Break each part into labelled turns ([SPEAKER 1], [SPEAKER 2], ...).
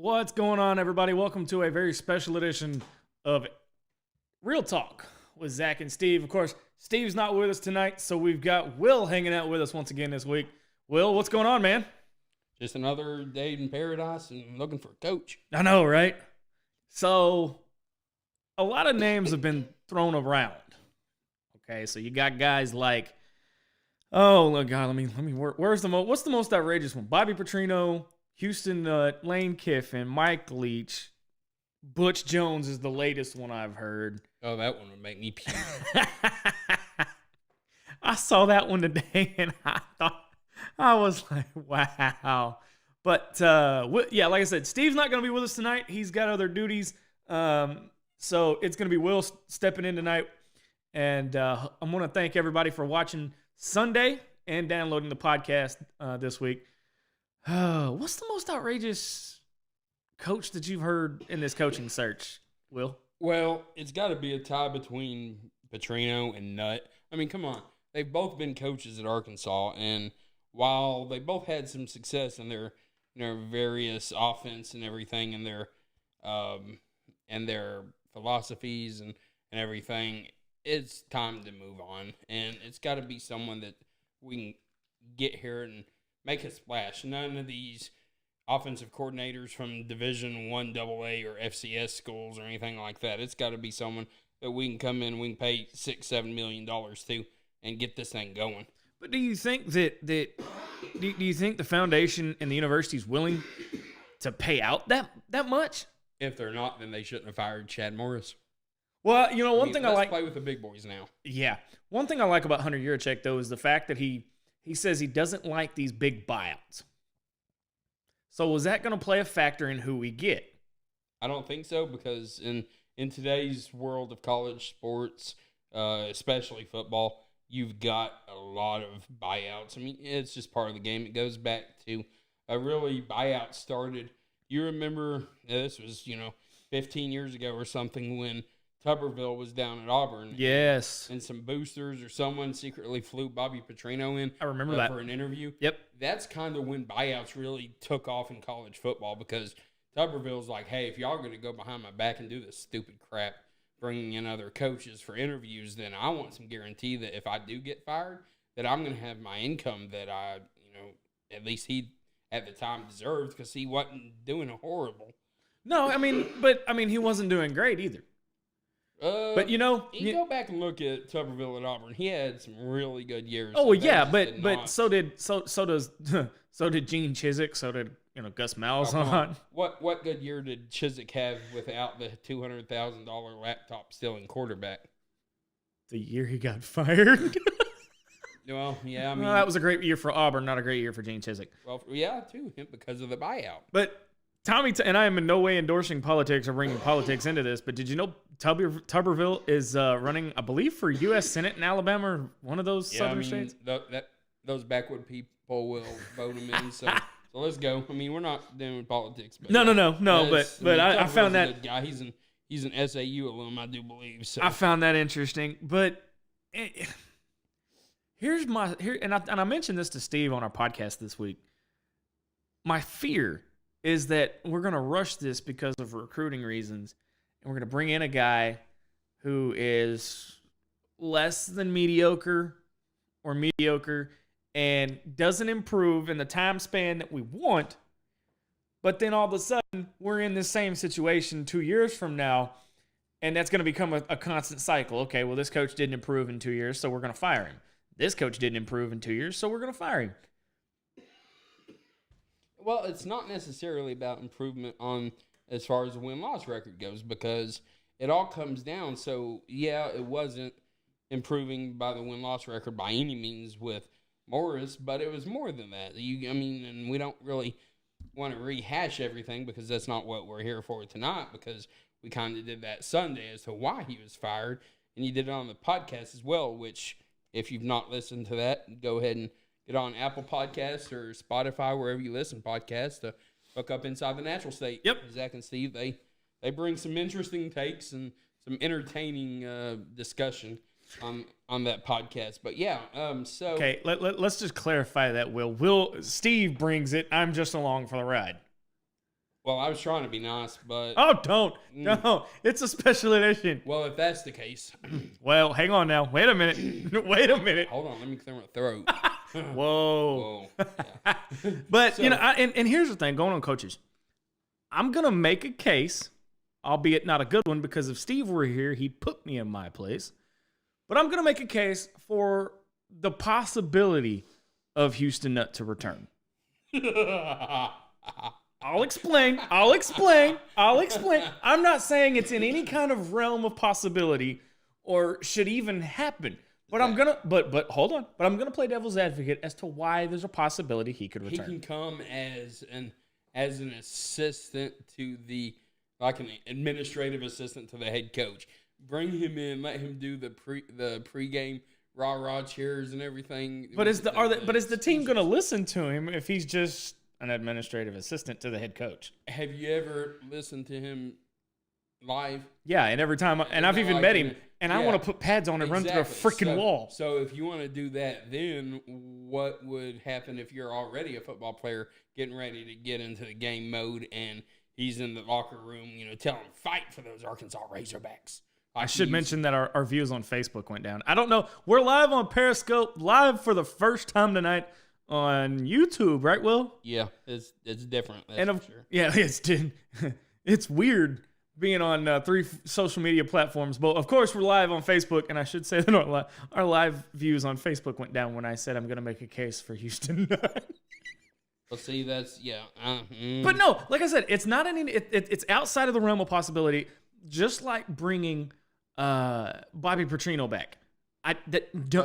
[SPEAKER 1] What's going on, everybody? Welcome to a very special edition of Real Talk with Zach and Steve. Of course, Steve's not with us tonight, so we've got Will hanging out with us once again this week. Will, what's going on, man?
[SPEAKER 2] Just another day in paradise and looking for a coach.
[SPEAKER 1] I know, right? So, a lot of names have been thrown around. Okay, so you got guys like, oh, God, let me. What's the most outrageous one? Bobby Petrino, Houston Lane Kiffin, Mike Leach, Butch Jones is the latest one I've heard.
[SPEAKER 2] Oh, that one would make me puke.
[SPEAKER 1] I saw that one today, and I was like, wow. But, yeah, like I said, Steve's not going to be with us tonight. He's got other duties. So it's going to be Will stepping in tonight. And I want to thank everybody for watching Sunday and downloading the podcast this week. What's the most outrageous coach that you've heard in this coaching search, Will?
[SPEAKER 2] Well, it's got to be a tie between Petrino and Nutt. I mean, come on. They've both been coaches at Arkansas, and while they both had some success in their various offense and everything, and their philosophies and everything, it's time to move on. And it's got to be someone that we can get here and make a splash. None of these offensive coordinators from Division I AA or FCS schools or anything like that. It's got to be someone that we can come in and we can pay $6-7 million to and get this thing going.
[SPEAKER 1] But do you think do you think the foundation and the university is willing to pay out that much?
[SPEAKER 2] If they're not, then they shouldn't have fired Chad Morris.
[SPEAKER 1] Well, one thing I like,
[SPEAKER 2] play with the big boys now.
[SPEAKER 1] Yeah, one thing I like about Hunter Yurachek though is the fact that he says he doesn't like these big buyouts. So was that going to play a factor in who we get?
[SPEAKER 2] I don't think so, because in today's world of college sports, especially football, you've got a lot of buyouts. I mean, it's just part of the game. It goes back to really buyout started. You remember, this was, 15 years ago or something, when Tuberville was down at Auburn.
[SPEAKER 1] Yes.
[SPEAKER 2] And some boosters or someone secretly flew Bobby Petrino in.
[SPEAKER 1] I remember that.
[SPEAKER 2] For an interview.
[SPEAKER 1] Yep.
[SPEAKER 2] That's kind of when buyouts really took off in college football, because Tuberville's like, hey, if y'all are going to go behind my back and do this stupid crap, bringing in other coaches for interviews, then I want some guarantee that if I do get fired, that I'm going to have my income that I, at least he at the time deserved, because he wasn't doing horrible.
[SPEAKER 1] No, he wasn't doing great either. But
[SPEAKER 2] you go back and look at Tuberville at Auburn. He had some really good years.
[SPEAKER 1] Oh yeah, but so did Gene Chizik. So did Gus Malzahn.
[SPEAKER 2] What good year did Chizik have without the $200,000 laptop stealing quarterback?
[SPEAKER 1] The year he got fired.
[SPEAKER 2] Well, yeah,
[SPEAKER 1] well, that was a great year for Auburn, not a great year for Gene Chizik.
[SPEAKER 2] Well, yeah, too, because of the buyout.
[SPEAKER 1] But Tommy, and I am in no way endorsing politics or bringing politics into this, but did you know Tuberville is running, I believe, for U.S. Senate in Alabama or one of those southern states?
[SPEAKER 2] Those backwood people will vote him in, so let's go. I mean, we're not doing politics. But
[SPEAKER 1] No, but I found that...
[SPEAKER 2] a good guy. He's an SAU alum, I do believe. So.
[SPEAKER 1] I found that interesting, but... I mentioned this to Steve on our podcast this week. My fear is that we're going to rush this because of recruiting reasons, and we're going to bring in a guy who is less than mediocre and doesn't improve in the time span that we want, but then all of a sudden we're in the same situation 2 years from now, and that's going to become a constant cycle. Okay, well, this coach didn't improve in 2 years, so we're going to fire him. This coach didn't improve in 2 years, so we're going to fire him.
[SPEAKER 2] Well, it's not necessarily about improvement on as far as the win-loss record goes, because it all comes down. So, yeah, it wasn't improving by the win-loss record by any means with Morris, but it was more than that. And we don't really want to rehash everything, because that's not what we're here for tonight, because we kind of did that Sunday as to why he was fired, and you did it on the podcast as well, which, if you've not listened to that, go ahead and get on Apple Podcasts or Spotify, wherever you listen to podcasts, to look up Inside the Natural State.
[SPEAKER 1] Yep.
[SPEAKER 2] Zach and Steve, they bring some interesting takes and some entertaining discussion on that podcast. But yeah, so
[SPEAKER 1] okay, let's just clarify that. Steve brings it. I'm just along for the ride.
[SPEAKER 2] Well, I was trying to be nice, but
[SPEAKER 1] Oh, don't. No, it's a special edition.
[SPEAKER 2] well, if that's the case,
[SPEAKER 1] Well, hang on now. Wait a minute. Wait a minute.
[SPEAKER 2] hold on, let me clear my throat.
[SPEAKER 1] Whoa.
[SPEAKER 2] Whoa. Yeah.
[SPEAKER 1] But,
[SPEAKER 2] So-
[SPEAKER 1] and here's the thing, going on coaches. I'm going to make a case, albeit not a good one, because if Steve were here, he'd put me in my place. But I'm going to make a case for the possibility of Houston Nutt to return. I'll explain. I'm not saying it's in any kind of realm of possibility or should even happen. But I'm gonna but hold on. But I'm gonna play devil's advocate as to why there's a possibility he could
[SPEAKER 2] He
[SPEAKER 1] return.
[SPEAKER 2] can come as an assistant to the like an administrative assistant to the head coach. Bring him in, let him do the pregame rah-rah cheers and everything.
[SPEAKER 1] But is the team gonna listen to him if he's just an administrative assistant to the head coach?
[SPEAKER 2] Have you ever listened to him live?
[SPEAKER 1] Yeah, and every time I've even met him, and I want to put pads on and run through a freaking wall.
[SPEAKER 2] So if you want to do that, then what would happen if you're already a football player getting ready to get into the game mode and he's in the locker room, telling him, fight for those Arkansas Razorbacks?
[SPEAKER 1] I should mention that our views on Facebook went down. I don't know. We're live on Periscope, live for the first time tonight on YouTube, right, Will?
[SPEAKER 2] Yeah, it's different. That's
[SPEAKER 1] And
[SPEAKER 2] for sure.
[SPEAKER 1] Yeah, it's weird being on 3 social media platforms. But of course, we're live on Facebook, and I should say that our live views on Facebook went down when I said I'm going to make a case for Houston.
[SPEAKER 2] Well, see, that's
[SPEAKER 1] But no, like I said, it's not it's outside of the realm of possibility. Just like bringing Bobby Petrino back.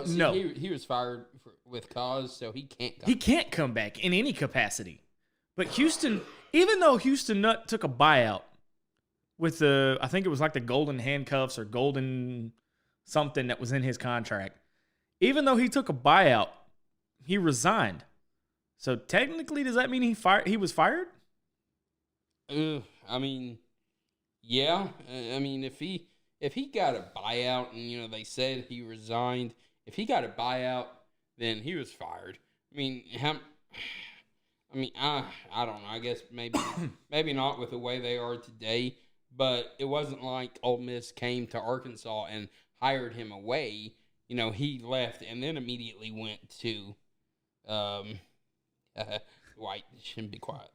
[SPEAKER 1] No.
[SPEAKER 2] He was fired with cause, so he can't come.
[SPEAKER 1] He can't come back in any capacity. But Houston, even though Houston Nutt took a buyout with I think it was like the golden handcuffs or golden something that was in his contract. Even though he took a buyout, he resigned. So technically, does that mean he was fired?
[SPEAKER 2] I mean, yeah. I mean, if he got a buyout and they said he resigned, if he got a buyout, then he was fired. I mean, I don't know. I guess maybe not with the way they are today, but it wasn't like Ole Miss came to Arkansas and hired him away. He left and then immediately went to White. Shouldn't be quiet.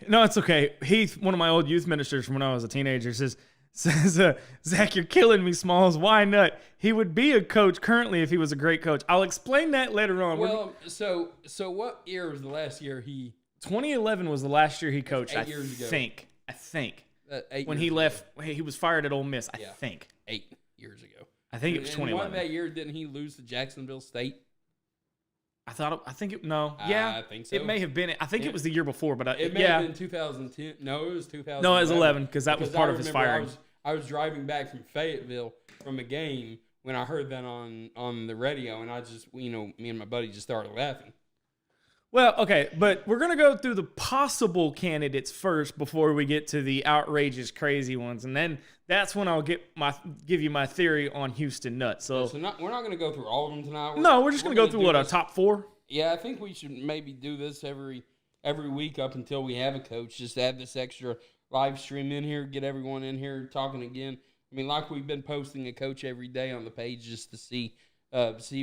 [SPEAKER 1] No, it's okay. Heath, one of my old youth ministers from when I was a teenager, says, Zach, you're killing me, Smalls. Why not? He would be a coach currently if he was a great coach. I'll explain that later on.
[SPEAKER 2] Well, so what year was the last year he?
[SPEAKER 1] 2011 was the last year he coached.
[SPEAKER 2] 8 years ago.
[SPEAKER 1] I think.
[SPEAKER 2] 8
[SPEAKER 1] when
[SPEAKER 2] years
[SPEAKER 1] he
[SPEAKER 2] ago.
[SPEAKER 1] left, he was fired at Ole Miss. I think
[SPEAKER 2] 8 years ago.
[SPEAKER 1] I think it was
[SPEAKER 2] And
[SPEAKER 1] 2011.
[SPEAKER 2] that year, didn't he lose to Jacksonville State?
[SPEAKER 1] I think it. No, yeah,
[SPEAKER 2] I think so.
[SPEAKER 1] It may have been. I think it was the year before, but
[SPEAKER 2] It may
[SPEAKER 1] yeah,
[SPEAKER 2] have been 2010. No, it was 2011.
[SPEAKER 1] no, it was 11 because that was part of his
[SPEAKER 2] remember
[SPEAKER 1] firing.
[SPEAKER 2] I was driving back from Fayetteville from a game when I heard that on the radio, and I just, me and my buddy just started laughing.
[SPEAKER 1] Well, okay, but we're gonna go through the possible candidates first before we get to the outrageous, crazy ones, and then that's when I'll give you my theory on Houston Nutt. So
[SPEAKER 2] we're not going to go through all of them tonight.
[SPEAKER 1] we're just gonna go through our top 4.
[SPEAKER 2] Yeah, I think we should maybe do this every week up until we have a coach. Just add this extra live stream in here, get everyone in here talking again. I mean, like we've been posting a coach every day on the page just to see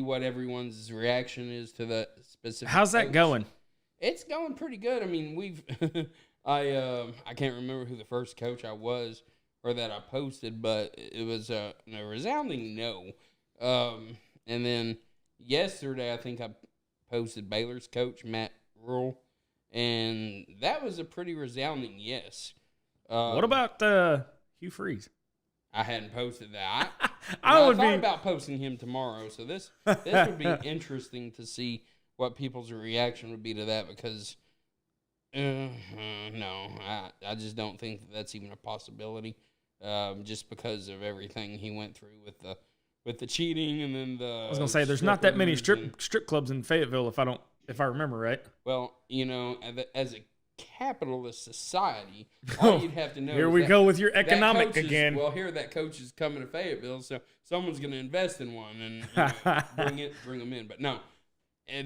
[SPEAKER 2] what everyone's reaction is to the specific.
[SPEAKER 1] How's that
[SPEAKER 2] coach.
[SPEAKER 1] going?
[SPEAKER 2] It's going pretty good. I mean, we've I can't remember who the first coach I was or that I posted, but it was a resounding no. And then yesterday, I think I posted Baylor's coach, Matt Rule, and that was a pretty resounding yes.
[SPEAKER 1] What about Hugh Freeze?
[SPEAKER 2] I hadn't posted that.
[SPEAKER 1] I
[SPEAKER 2] thought about posting him tomorrow, so this would be interesting to see what people's reaction would be to that because no, I just don't think that's even a possibility. Just because of everything he went through with the cheating and then the.
[SPEAKER 1] I was gonna say there's not that many
[SPEAKER 2] strippers
[SPEAKER 1] strip clubs in Fayetteville if I remember right.
[SPEAKER 2] Well, as a capitalist society, all you'd have to know.
[SPEAKER 1] Here
[SPEAKER 2] is
[SPEAKER 1] we
[SPEAKER 2] that-
[SPEAKER 1] go with your
[SPEAKER 2] that
[SPEAKER 1] economic
[SPEAKER 2] coach is-
[SPEAKER 1] again.
[SPEAKER 2] Well, here that coach is coming to Fayetteville, so someone's going to invest in one and bring them in. But no,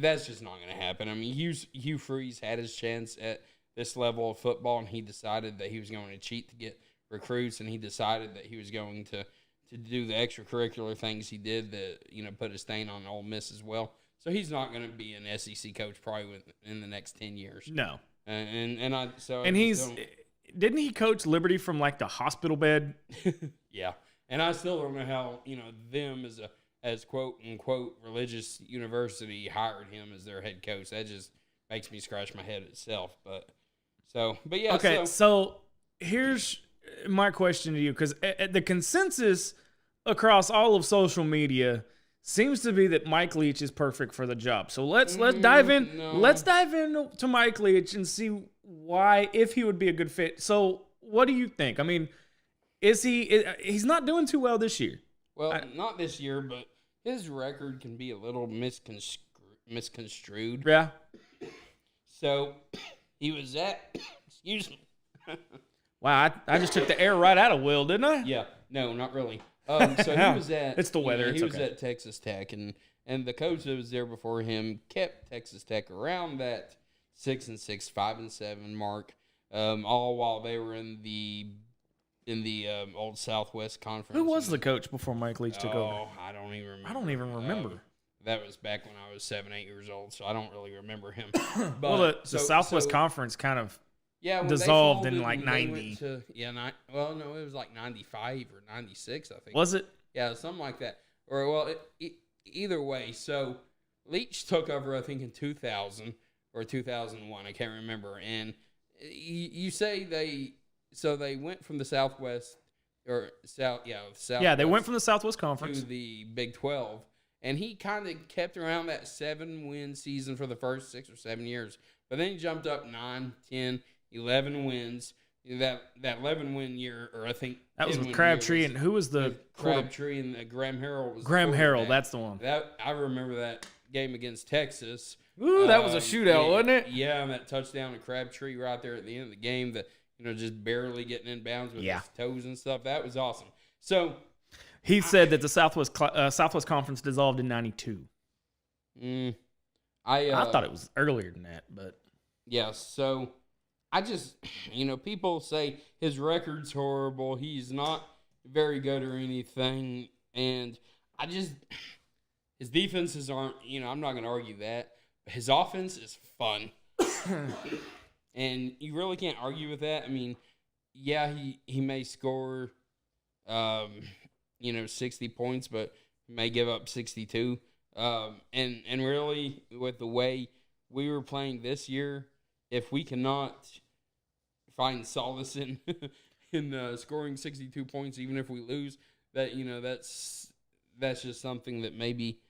[SPEAKER 2] that's just not going to happen. I mean, Hugh Freeze had his chance at this level of football, and he decided that he was going to cheat to get recruits, and he decided that he was going to do the extracurricular things he did that, put a stain on Ole Miss as well. So he's not going to be an SEC coach probably in the next 10 years.
[SPEAKER 1] No.
[SPEAKER 2] And
[SPEAKER 1] didn't he coach Liberty from like the hospital bed?
[SPEAKER 2] Yeah. And I still don't know how, them as quote unquote religious university hired him as their head coach. That just makes me scratch my head itself. But yeah.
[SPEAKER 1] Okay. So here's my question to you, because the consensus across all of social media seems to be that Mike Leach is perfect for the job. So let's dive in.
[SPEAKER 2] No.
[SPEAKER 1] Let's dive into Mike Leach and see why, if he would be a good fit. So what do you think? I mean, he's not doing too well this year.
[SPEAKER 2] Well, not this year, but his record can be a little misconstrued.
[SPEAKER 1] Yeah.
[SPEAKER 2] So he was at excuse me.
[SPEAKER 1] Wow, I just took the air right out of Will, didn't I?
[SPEAKER 2] Yeah. No, not really. So he was at
[SPEAKER 1] it's the weather.
[SPEAKER 2] He was at Texas Tech, and the coach that was there before him kept Texas Tech around that 6-6, 5-7 mark, all while they were in the old Southwest Conference.
[SPEAKER 1] Who was the coach before Mike Leach took over?
[SPEAKER 2] Oh, I don't even remember.
[SPEAKER 1] I
[SPEAKER 2] That was back when I was 7-8 years old, so I don't really remember him. But,
[SPEAKER 1] well, the Southwest Conference kind of dissolved in like 90.
[SPEAKER 2] No, it was like 95 or 96, I think.
[SPEAKER 1] Was it?
[SPEAKER 2] Yeah, something like that. Or, either way. So, Leach took over, I think, in 2000 or 2001. I can't remember. And you say they went from the Southwest or South.
[SPEAKER 1] Yeah, they went from the Southwest Conference
[SPEAKER 2] to the Big 12. And he kind of kept around that 7-win season for the first 6 or 7 years. But then he jumped up 9, 10, 11 wins. That 11-win year, or I think
[SPEAKER 1] that was with Crabtree, and who was the
[SPEAKER 2] Crabtree and Graham Harrell was
[SPEAKER 1] Graham Harrell. That's the one.
[SPEAKER 2] I remember that game against Texas.
[SPEAKER 1] Ooh, that was a shootout, wasn't it?
[SPEAKER 2] Yeah, and that touchdown to Crabtree right there at the end of the game, that just barely getting in bounds with his toes and stuff. That was awesome. So
[SPEAKER 1] he said that the Southwest Conference dissolved in '92. I thought it was earlier than that, but
[SPEAKER 2] yeah. So I just, people say his record's horrible. He's not very good or anything, and his defenses aren't. I'm not going to argue that. But his offense is fun, and you really can't argue with that. I mean, yeah, he may score, 60 points, but he may give up 62. And really, with the way we were playing this year, if we cannot find solace in scoring 62 points, even if we lose, that's just something that maybe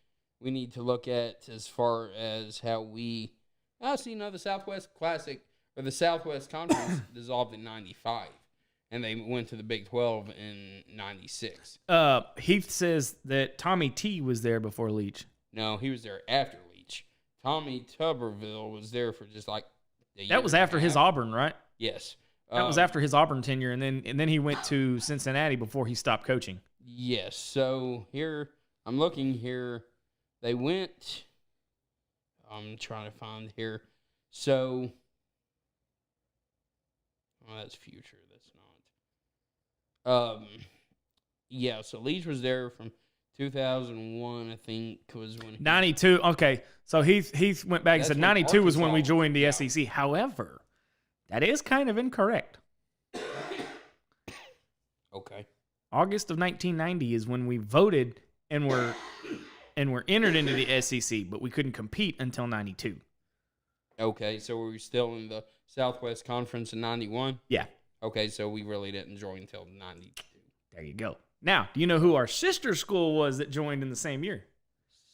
[SPEAKER 2] we need to look at as far as how we. The Southwest Classic or the Southwest Conference dissolved in '95. And they went to the Big 12 in '96.
[SPEAKER 1] Heath says that Tommy T was there before Leach.
[SPEAKER 2] No, he was there after Leach. Tommy Tuberville was there for just like a year.
[SPEAKER 1] That was after his Auburn, right?
[SPEAKER 2] Yes.
[SPEAKER 1] That was after his Auburn tenure, and then he went to Cincinnati before he stopped coaching.
[SPEAKER 2] Yes. So here, I'm looking here. They went. I'm trying to find here. So. Oh, that's future. That's not. Yeah. So Leach was there from 2001, I think, was when
[SPEAKER 1] 92. Okay, so Heath went back and said 92 was when we joined the SEC. However, that is kind of incorrect.
[SPEAKER 2] Okay.
[SPEAKER 1] August of 1990 is when we voted and were entered into the SEC, but we couldn't compete until 92.
[SPEAKER 2] Okay, so were we still in the Southwest Conference in 91?
[SPEAKER 1] Yeah.
[SPEAKER 2] Okay, so we really didn't join until 92.
[SPEAKER 1] There you go. Now, do you know who our sister school was that joined in the same year?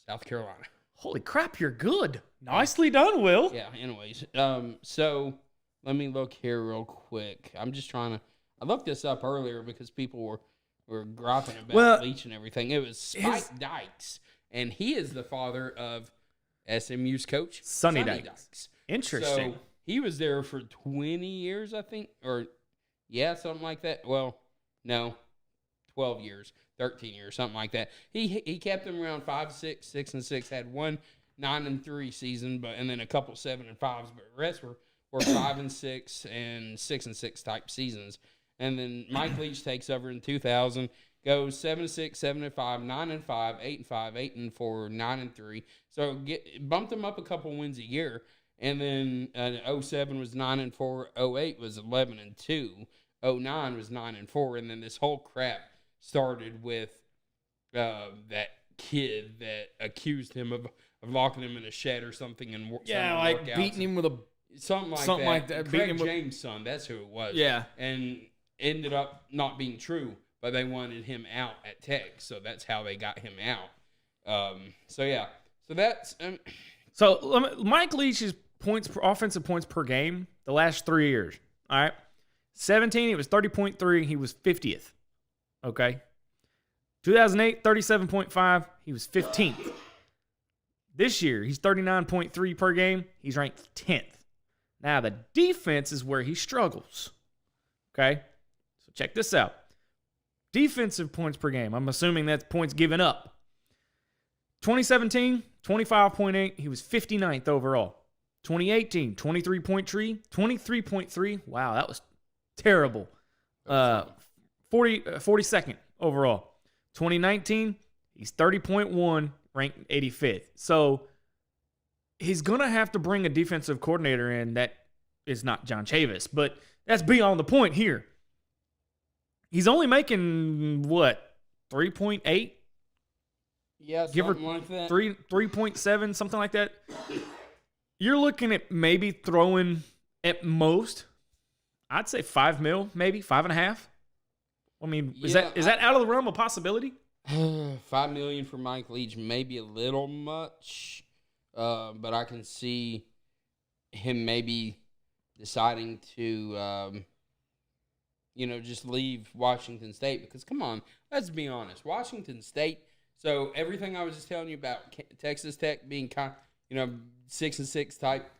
[SPEAKER 2] South Carolina.
[SPEAKER 1] Holy crap, you're good. Nicely done, Will.
[SPEAKER 2] Yeah, anyways. So let me look here real quick. I'm just trying to. I looked this up earlier because people were griping about Leach and everything. It was Spike Dykes, and he is the father of SMU's coach,
[SPEAKER 1] Sonny Dykes. Interesting.
[SPEAKER 2] So he was there for 20 years, I think, or something like that. Well, no, 12 years, 13 years, something like that. He kept them around 5-6, 6-6, had one 9-3 season, and then a couple 7-5s, but the rest or 5-6 and 6-6 type seasons. And then Mike Leach takes over in 2000, goes 7-6, 7-5, 9-5, 8-5, 8-4, 9-3. So bumped them up a couple wins a year. And then 07 was 9-4, 08 was 11-2, 09 was 9-4, and then this whole crap started with that kid that accused him of locking him in a shed or something and
[SPEAKER 1] beating him with a
[SPEAKER 2] something like that. Craig James' son, that's who it was.
[SPEAKER 1] Yeah,
[SPEAKER 2] and ended up not being true, but they wanted him out at Tech, so that's how they got him out. So that's
[SPEAKER 1] Mike Leach's offensive points per game the last 3 years. All right, 17 he was 30.3, he was 50th. Okay, 2008 37.5, he was 15th. This year he's 39.3 per game, he's ranked 10th. Now the defense is where he struggles. Okay, so check this out. Defensive points per game. I'm assuming that's points given up. 2017, 25.8. He was 59th overall. 2018, 23.3. Wow, that was terrible. 42nd overall. 2019, he's 30.1, ranked 85th. So he's going to have to bring a defensive coordinator in that is not John Chavis. But that's beyond the point here. He's only making, 3.8?
[SPEAKER 2] Yeah, something like that.
[SPEAKER 1] 3.7, something like that. You're looking at maybe throwing at most, I'd say $5 million, maybe $5.5. I mean, is that out of the realm of possibility?
[SPEAKER 2] $5 million for Mike Leach may be a little much, but I can see him maybe deciding to, just leave Washington State because, come on, let's be honest, Washington State. So everything I was just telling you about Texas Tech being 6-6 type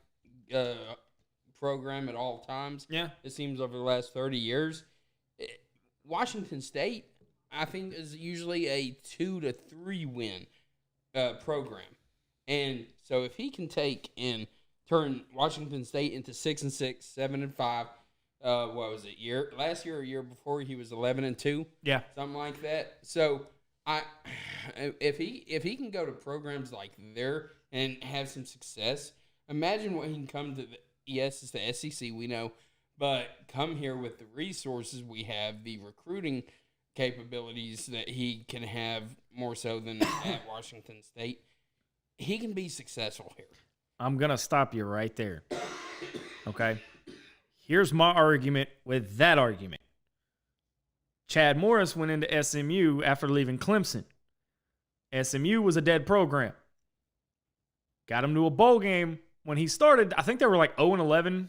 [SPEAKER 2] program at all times.
[SPEAKER 1] Yeah,
[SPEAKER 2] it seems over the last 30 years. Washington State, I think, is usually a 2 to 3 win program, and so if he can take and turn Washington State into 6-6, 7-5. What was it? Last year or year before he was 11-2.
[SPEAKER 1] Yeah,
[SPEAKER 2] something like that. So if he can go to programs like there and have some success, imagine what he can come to. Yes, it's the SEC, we know, but come here with the resources we have, the recruiting capabilities that he can have more so than at Washington State. He can be successful here.
[SPEAKER 1] I'm gonna stop you right there. Okay. Here's my argument with that argument. Chad Morris went into SMU after leaving Clemson. SMU was a dead program. Got him to a bowl game when he started. I think they were like 0-11,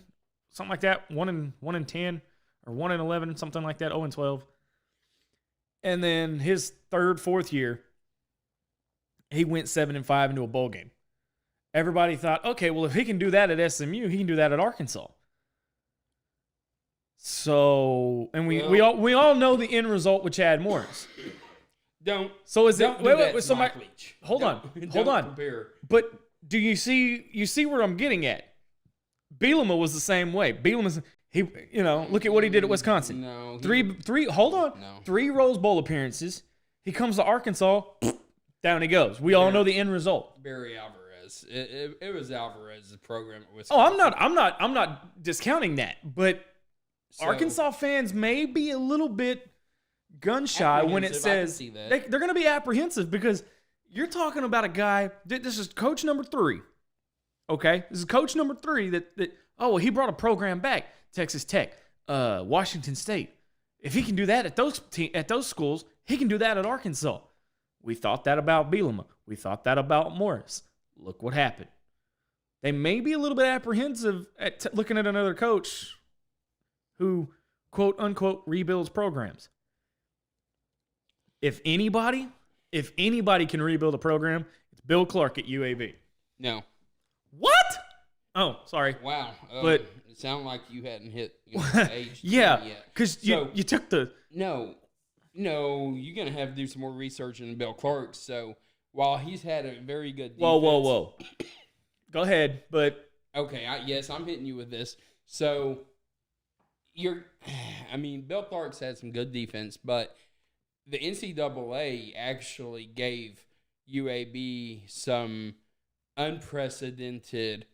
[SPEAKER 1] something like that. 1-10 or 1-11, something like that. 0-12. And then his third, fourth year, he went 7-5 into a bowl game. Everybody thought, okay, well, if he can do that at SMU, he can do that at Arkansas. So, and we all know the end result with Chad Morris.
[SPEAKER 2] Don't.
[SPEAKER 1] So is
[SPEAKER 2] don't
[SPEAKER 1] it?
[SPEAKER 2] do
[SPEAKER 1] Wait,
[SPEAKER 2] that
[SPEAKER 1] so
[SPEAKER 2] Mike Leach.
[SPEAKER 1] Hold on.
[SPEAKER 2] Compare.
[SPEAKER 1] But do you see where I'm getting at? Bielema was the same way. Bielema's look at what he did at Wisconsin.
[SPEAKER 2] No.
[SPEAKER 1] Hold on.
[SPEAKER 2] No.
[SPEAKER 1] 3 Rose Bowl appearances. He comes to Arkansas, down he goes. We all know the end result.
[SPEAKER 2] Barry Alvarez. It was Alvarez's program at
[SPEAKER 1] Oh,
[SPEAKER 2] Wisconsin.
[SPEAKER 1] I'm not discounting that, but so, Arkansas fans may be a little bit gun shy when it says they're going to be apprehensive because you're talking about a guy. This is coach number 3. Okay, this is coach number 3 that he brought a program back. Texas Tech, Washington State. If he can do that at those schools, he can do that at Arkansas. We thought that about Bielema. We thought that about Morris. Look what happened. They may be a little bit apprehensive at looking at another coach who, quote unquote, rebuilds programs. If anybody can rebuild a program, it's Bill Clark at UAB.
[SPEAKER 2] No.
[SPEAKER 1] What? Oh, sorry.
[SPEAKER 2] Wow.
[SPEAKER 1] But
[SPEAKER 2] it sounded like you hadn't hit the age
[SPEAKER 1] yeah,
[SPEAKER 2] yet.
[SPEAKER 1] Because you took the...
[SPEAKER 2] No, you're going to have to do some more research on Bill Clark. So while he's had a very good defense...
[SPEAKER 1] Whoa. Go ahead, but...
[SPEAKER 2] Okay, yes, I'm hitting you with this. So Bill Clark's had some good defense, but the NCAA actually gave UAB some unprecedented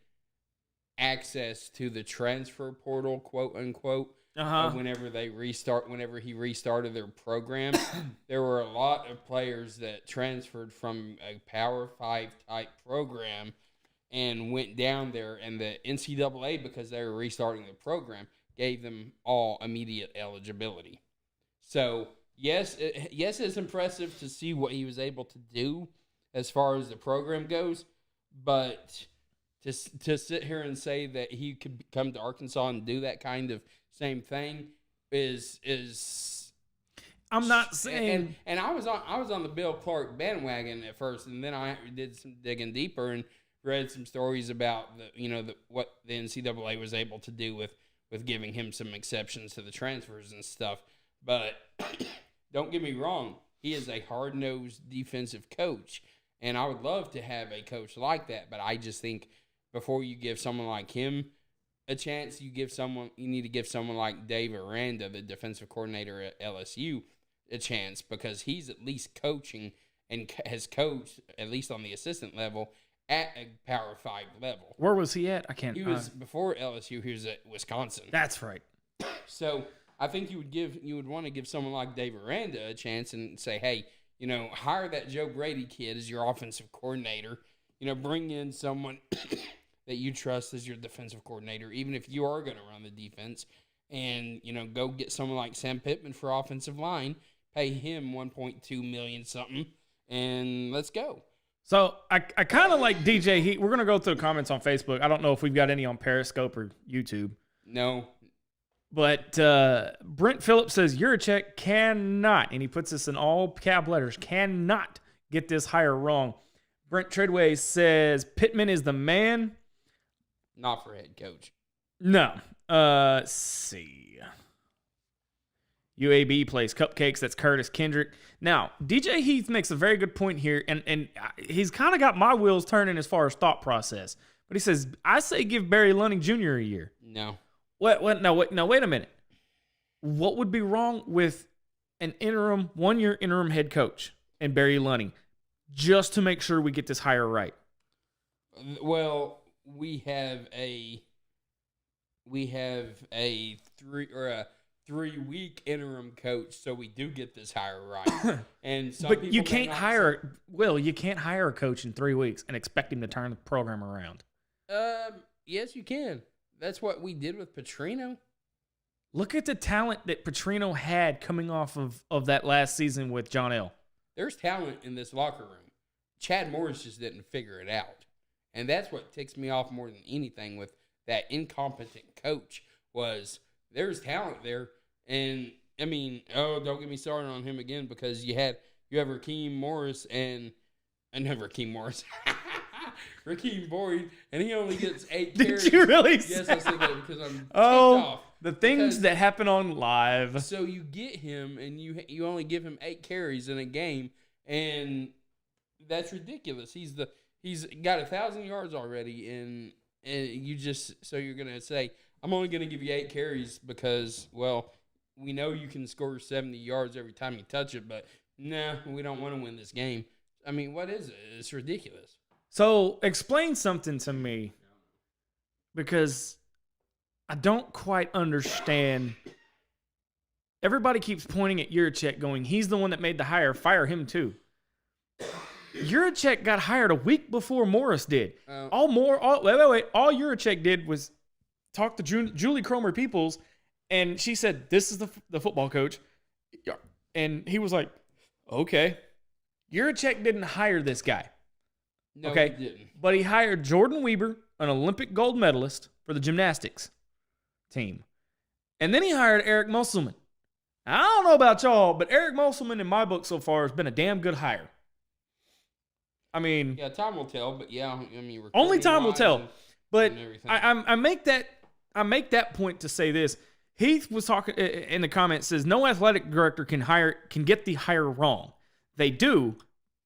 [SPEAKER 2] access to the transfer portal, quote unquote. Whenever he restarted their program, there were a lot of players that transferred from a Power 5 type program and went down there, and the NCAA, because they were restarting the program, gave them all immediate eligibility. So yes, it's impressive to see what he was able to do as far as the program goes, but to sit here and say that he could come to Arkansas and do that kind of same thing is
[SPEAKER 1] I'm not saying,
[SPEAKER 2] and I was on the Bill Clark bandwagon at first, and then I did some digging deeper and read some stories about what the NCAA was able to do with giving him some exceptions to the transfers and stuff. But don't get me wrong, he is a hard-nosed defensive coach, and I would love to have a coach like that. But I just think before you give someone like him a chance, you need to give someone like Dave Aranda, the defensive coordinator at LSU, a chance, because he's at least coaching and has coached, at least on the assistant level, at a Power 5 level.
[SPEAKER 1] Where was he at? I can't.
[SPEAKER 2] He was before LSU. He was at Wisconsin.
[SPEAKER 1] That's right.
[SPEAKER 2] So I think you would want to give someone like Dave Aranda a chance and say, hey, hire that Joe Brady kid as your offensive coordinator. Bring in someone that you trust as your defensive coordinator, even if you are going to run the defense, and go get someone like Sam Pittman for offensive line, pay him $1.2 million something, and let's go.
[SPEAKER 1] So I kind of like DJ. We're going to go through the comments on Facebook. I don't know if we've got any on Periscope or YouTube.
[SPEAKER 2] No.
[SPEAKER 1] But Brent Phillips says, Yurachek cannot, and he puts this in all cap letters, cannot get this hire wrong. Brent Treadway says, Pittman is the man.
[SPEAKER 2] Not for head coach.
[SPEAKER 1] No. Let's see. UAB plays cupcakes. That's Curtis Kendrick. Now, DJ Heath makes a very good point here, and he's kind of got my wheels turning as far as thought process. But he says, I say give Barry Lunning Jr. a year.
[SPEAKER 2] No.
[SPEAKER 1] Wait a minute. What would be wrong with an interim, 1-year interim head coach and Barry Lunning, just to make sure we get this hire right?
[SPEAKER 2] Well, we have a 3-week interim coach, so we do get this hire right. And
[SPEAKER 1] but you can't hire a coach in 3 weeks and expect him to turn the program around.
[SPEAKER 2] Yes, you can. That's what we did with Petrino.
[SPEAKER 1] Look at the talent that Petrino had coming off of that last season with John L.
[SPEAKER 2] There's talent in this locker room. Chad Morris just didn't figure it out. And that's what ticks me off more than anything with that incompetent coach was there's talent there. And, don't get me started on him again, because you have Rakeem Morris and Rakeem Morris. Rakeem Boyd, and he only gets 8 carries.
[SPEAKER 1] Did you really
[SPEAKER 2] Yes, I said that because I'm ticked
[SPEAKER 1] off. The things that happen on live.
[SPEAKER 2] So you get him, and you only give him 8 carries in a game, and that's ridiculous. He's got 1,000 yards already, and you're gonna say I'm only gonna give you 8 carries because, well, we know you can score 70 yards every time you touch it, but no, we don't want to win this game. What is it? It's ridiculous.
[SPEAKER 1] So explain something to me, because I don't quite understand. Everybody keeps pointing at Yurachek going, he's the one that made the hire, fire him too. Yurachek got hired a week before Morris did. All Yurachek did was talk to Julie Cromer-Peoples, and she said, this is the football coach. And he was like, okay. Yurachek didn't hire this guy.
[SPEAKER 2] No,
[SPEAKER 1] okay,
[SPEAKER 2] he didn't.
[SPEAKER 1] But he hired Jordan Weber, an Olympic gold medalist for the gymnastics team. And then he hired Eric Musselman. I don't know about y'all, but Eric Musselman in my book so far has been a damn good hire.
[SPEAKER 2] Yeah, time will tell, but yeah,
[SPEAKER 1] only time will tell. But I make that point to say this. Heath was talking in the comments, says no athletic director can get the hire wrong. They do.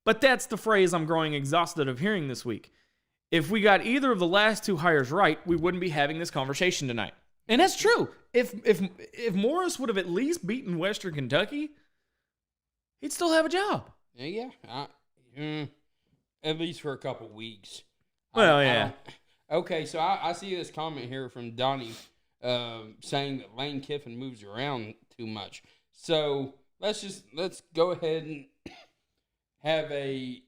[SPEAKER 1] But that's the phrase I'm growing exhausted of hearing this week. If we got either of the last 2 hires right, we wouldn't be having this conversation tonight. And that's true. If Morris would have at least beaten Western Kentucky, he'd still have a job.
[SPEAKER 2] Yeah. At least for a couple weeks.
[SPEAKER 1] Well, yeah.
[SPEAKER 2] Okay, so I see this comment here from Donnie saying that Lane Kiffin moves around too much. So let's go ahead and have a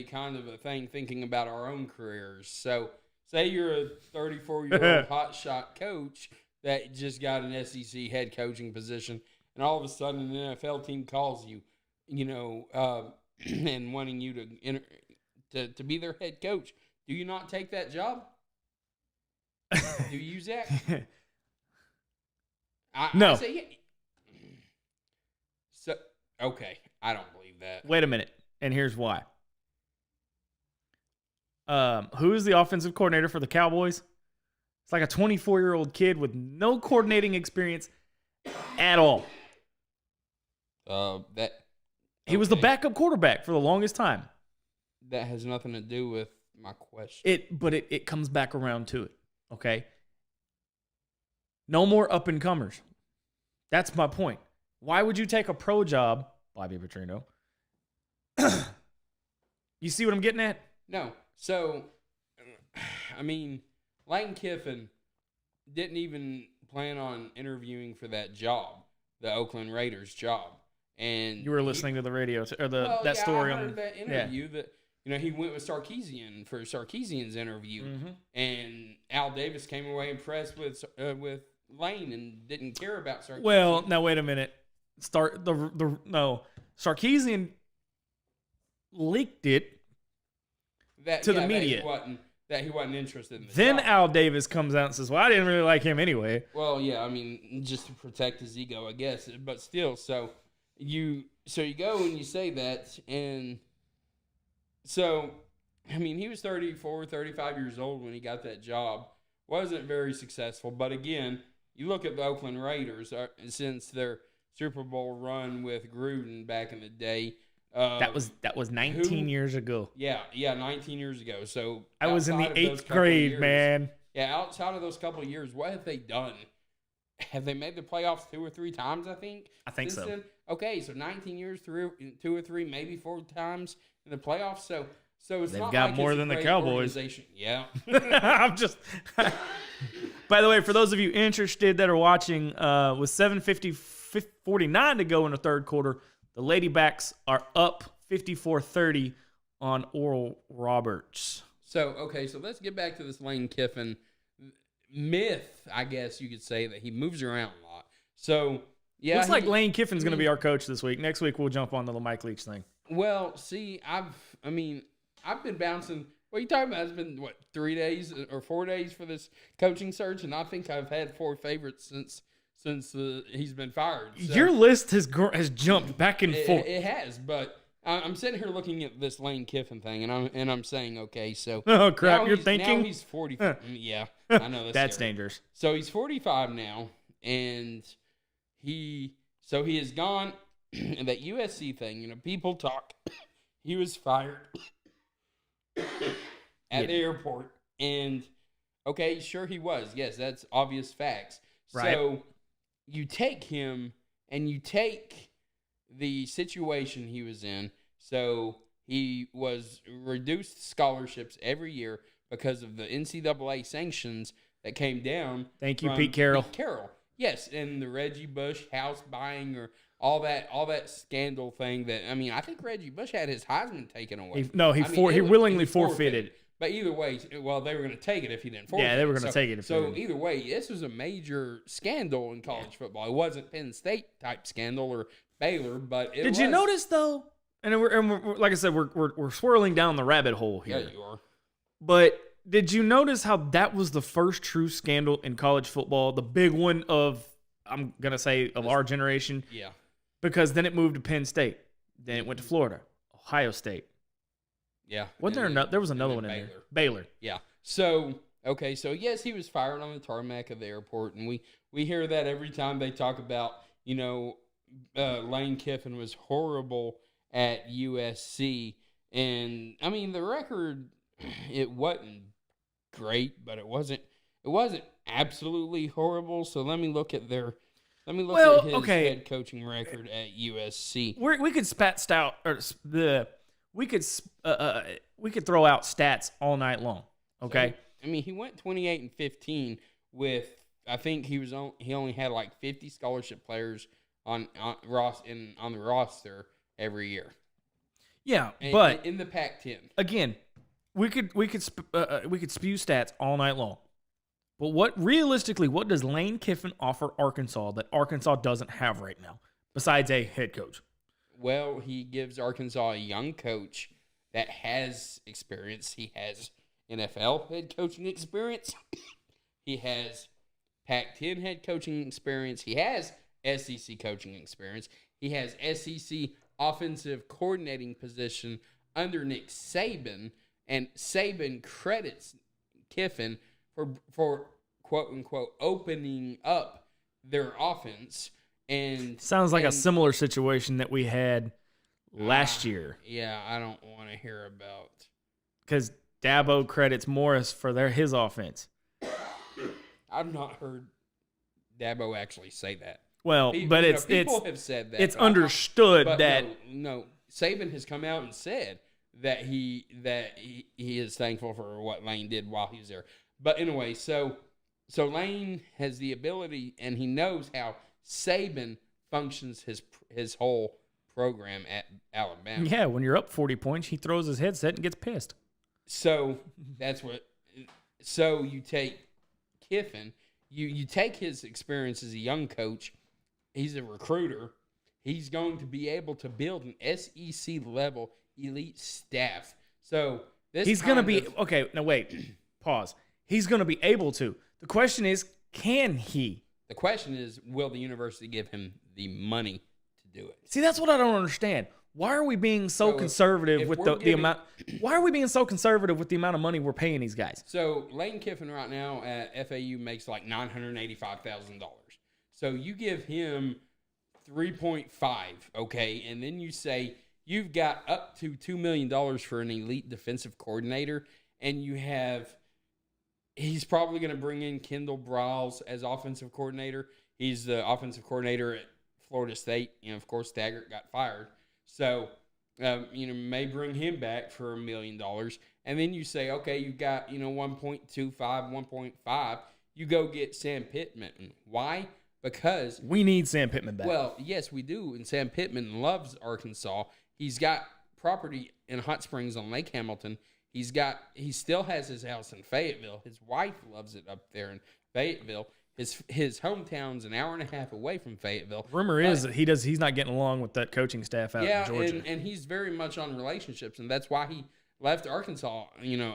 [SPEAKER 2] kind of a thing thinking about our own careers. So say you're a 34-year-old hotshot coach that just got an SEC head coaching position, and all of a sudden an NFL team calls you, and wanting you to be their head coach. Do you not take that job? Do you, Zach?
[SPEAKER 1] No.
[SPEAKER 2] I say yeah. So okay, I don't believe that.
[SPEAKER 1] Wait a minute, and here's why. Who is the offensive coordinator for the Cowboys? It's like a 24-year-old kid with no coordinating experience at all. He was the backup quarterback for the longest time.
[SPEAKER 2] That has nothing to do with my question.
[SPEAKER 1] But it comes back around to it. Okay. No more up and comers. That's my point. Why would you take a pro job, Bobby Petrino? You see what I'm getting at?
[SPEAKER 2] No. So, I mean, Lane Kiffin didn't even plan on interviewing for that job, the Oakland Raiders job. And
[SPEAKER 1] you were listening to the radio story
[SPEAKER 2] I heard that interview that he went with Sarkisian for Sarkisian's interview, and Al Davis came away impressed with Lane and didn't care about Sarkisian.
[SPEAKER 1] Well, now wait a minute. Sarkisian leaked it to the media
[SPEAKER 2] that he wasn't interested in.
[SPEAKER 1] Then
[SPEAKER 2] job.
[SPEAKER 1] Al Davis comes out and says, "Well, I didn't really like him anyway."
[SPEAKER 2] Well, yeah, I mean, just to protect his ego, I guess, but still, so you go and you say that, and so, I mean, he was 34, 35 years old when he got that job. Wasn't very successful, but again, you look at the Oakland Raiders since their Super Bowl run with Gruden back in the day.
[SPEAKER 1] That was 19 years ago.
[SPEAKER 2] Yeah, 19 years ago. So
[SPEAKER 1] I was in the 8th grade, man.
[SPEAKER 2] Yeah, outside of those couple of years, what have they done? Have they made the playoffs 2 or 3 times, I think?
[SPEAKER 1] I think so.
[SPEAKER 2] Then? Okay, so 19 years, 2 or 3, maybe 4 times in the playoffs. So it's
[SPEAKER 1] They've
[SPEAKER 2] not
[SPEAKER 1] got
[SPEAKER 2] like
[SPEAKER 1] more
[SPEAKER 2] it's
[SPEAKER 1] than
[SPEAKER 2] a
[SPEAKER 1] the
[SPEAKER 2] great
[SPEAKER 1] Cowboys.
[SPEAKER 2] organization. Yeah.
[SPEAKER 1] I'm just. By the way, for those of you interested that are watching, with 7:49 to go in the third quarter, the Ladybacks are up 54-30 on Oral Roberts.
[SPEAKER 2] So let's get back to this Lane Kiffin myth, I guess you could say, that he moves around a lot. So, yeah.
[SPEAKER 1] Looks like Lane Kiffin's going to be our coach this week. Next week, we'll jump on the Mike Leach thing.
[SPEAKER 2] Well, see, I've been bouncing. What are you talking about? It's been, 3 days or 4 days for this coaching search, and I think I've had 4 favorites since he's been fired. So,
[SPEAKER 1] your list has jumped back and forth.
[SPEAKER 2] It has, but I'm sitting here looking at this Lane Kiffin thing, and I'm saying, okay, so
[SPEAKER 1] oh crap, you're thinking
[SPEAKER 2] now he's 45. Yeah, I know
[SPEAKER 1] that's dangerous.
[SPEAKER 2] So he's 45 now, and he has gone. That USC thing, people talk. He was fired at the airport, and okay, sure he was. Yes, that's obvious facts.
[SPEAKER 1] Right.
[SPEAKER 2] So you take him and you take the situation he was in. So he was reduced scholarships every year because of the NCAA sanctions that came down.
[SPEAKER 1] Thank you, Pete Carroll.
[SPEAKER 2] Yes, and the Reggie Bush house buying or all that scandal thing that, I mean, I think Reggie Bush had his Heisman taken away.
[SPEAKER 1] He willingly forfeited.
[SPEAKER 2] But either way, well, they were going to take it if he didn't forfeit.
[SPEAKER 1] Yeah, they were going to take it.
[SPEAKER 2] So either way, this was a major scandal in college football. It wasn't Penn State type scandal or Baylor, but it was.
[SPEAKER 1] Did you notice though? And we're like I said, we're swirling down the rabbit hole here.
[SPEAKER 2] Yeah, you are.
[SPEAKER 1] But did you notice how that was the first true scandal in college football? The big one of, I'm going to say, of our generation.
[SPEAKER 2] Yeah.
[SPEAKER 1] Because then it moved to Penn State. Then it went to Florida, Ohio State.
[SPEAKER 2] Yeah.
[SPEAKER 1] There was another one in there. Baylor.
[SPEAKER 2] Yeah. So yes, he was fired on the tarmac of the airport, and we hear that every time they talk about, Lane Kiffin was horrible at USC. And I mean, the record, it wasn't great, but it wasn't It wasn't absolutely horrible. So let me look at his
[SPEAKER 1] okay.
[SPEAKER 2] head coaching record at USC.
[SPEAKER 1] We could stout or we could we could throw out stats all night long. Okay.
[SPEAKER 2] So, he went 28-15 with, I think he only had like 50 scholarship players on the roster every year.
[SPEAKER 1] Yeah, but
[SPEAKER 2] in the Pac-10
[SPEAKER 1] again, we could spew stats all night long. But what does Lane Kiffin offer Arkansas that Arkansas doesn't have right now, besides a head coach?
[SPEAKER 2] Well, he gives Arkansas a young coach that has experience. He has NFL head coaching experience. He has Pac-10 head coaching experience. He has SEC coaching experience. He has SEC offensive coordinating position under Nick Saban, and Saban credits Kiffin for quote unquote opening up their offense. And
[SPEAKER 1] sounds like a similar situation that we had last year.
[SPEAKER 2] Yeah, I don't want to hear about,
[SPEAKER 1] because Dabo credits Morris for his offense.
[SPEAKER 2] I've not heard Dabo actually say that.
[SPEAKER 1] Well, but
[SPEAKER 2] people have said that.
[SPEAKER 1] It's understood that
[SPEAKER 2] no, Saban has come out and said that he is thankful for what Lane did while he was there. But anyway, so Lane has the ability, and he knows how Saban functions his whole program at Alabama.
[SPEAKER 1] Yeah, when you're up 40 points, he throws his headset and gets pissed.
[SPEAKER 2] So that's what. So you take Kiffin, you take his experience as a young coach. He's a recruiter. He's going to be able to build an SEC level elite staff. So
[SPEAKER 1] he's going to be okay. Now wait, pause. He's going to be able to. The question is, can he?
[SPEAKER 2] The question is, will the university give him the money to do it?
[SPEAKER 1] See, that's what I don't understand. Why are we being so conservative with the amount? Why are we being so conservative with the amount of money we're paying these guys?
[SPEAKER 2] So Lane Kiffin right now at FAU makes like $985,000. So you give him 3.5, okay, and then you say you've got up to $2 million for an elite defensive coordinator, and he's probably going to bring in Kendall Briles as offensive coordinator. He's the offensive coordinator at Florida State. Of course, Taggart got fired. So, may bring him back for $1 million. And then you say, okay, you've got, 1.25, 1.5. You go get Sam Pittman. Why? Because
[SPEAKER 1] we need Sam Pittman back.
[SPEAKER 2] Well, yes, we do. And Sam Pittman loves Arkansas. He's got property in Hot Springs on Lake Hamilton. He still has his house in Fayetteville. His wife loves it up there in Fayetteville. His hometown's an hour and a half away from Fayetteville.
[SPEAKER 1] Rumor is that he's not getting along with that coaching staff out in Georgia.
[SPEAKER 2] and he's very much on relationships, and that's why he left Arkansas.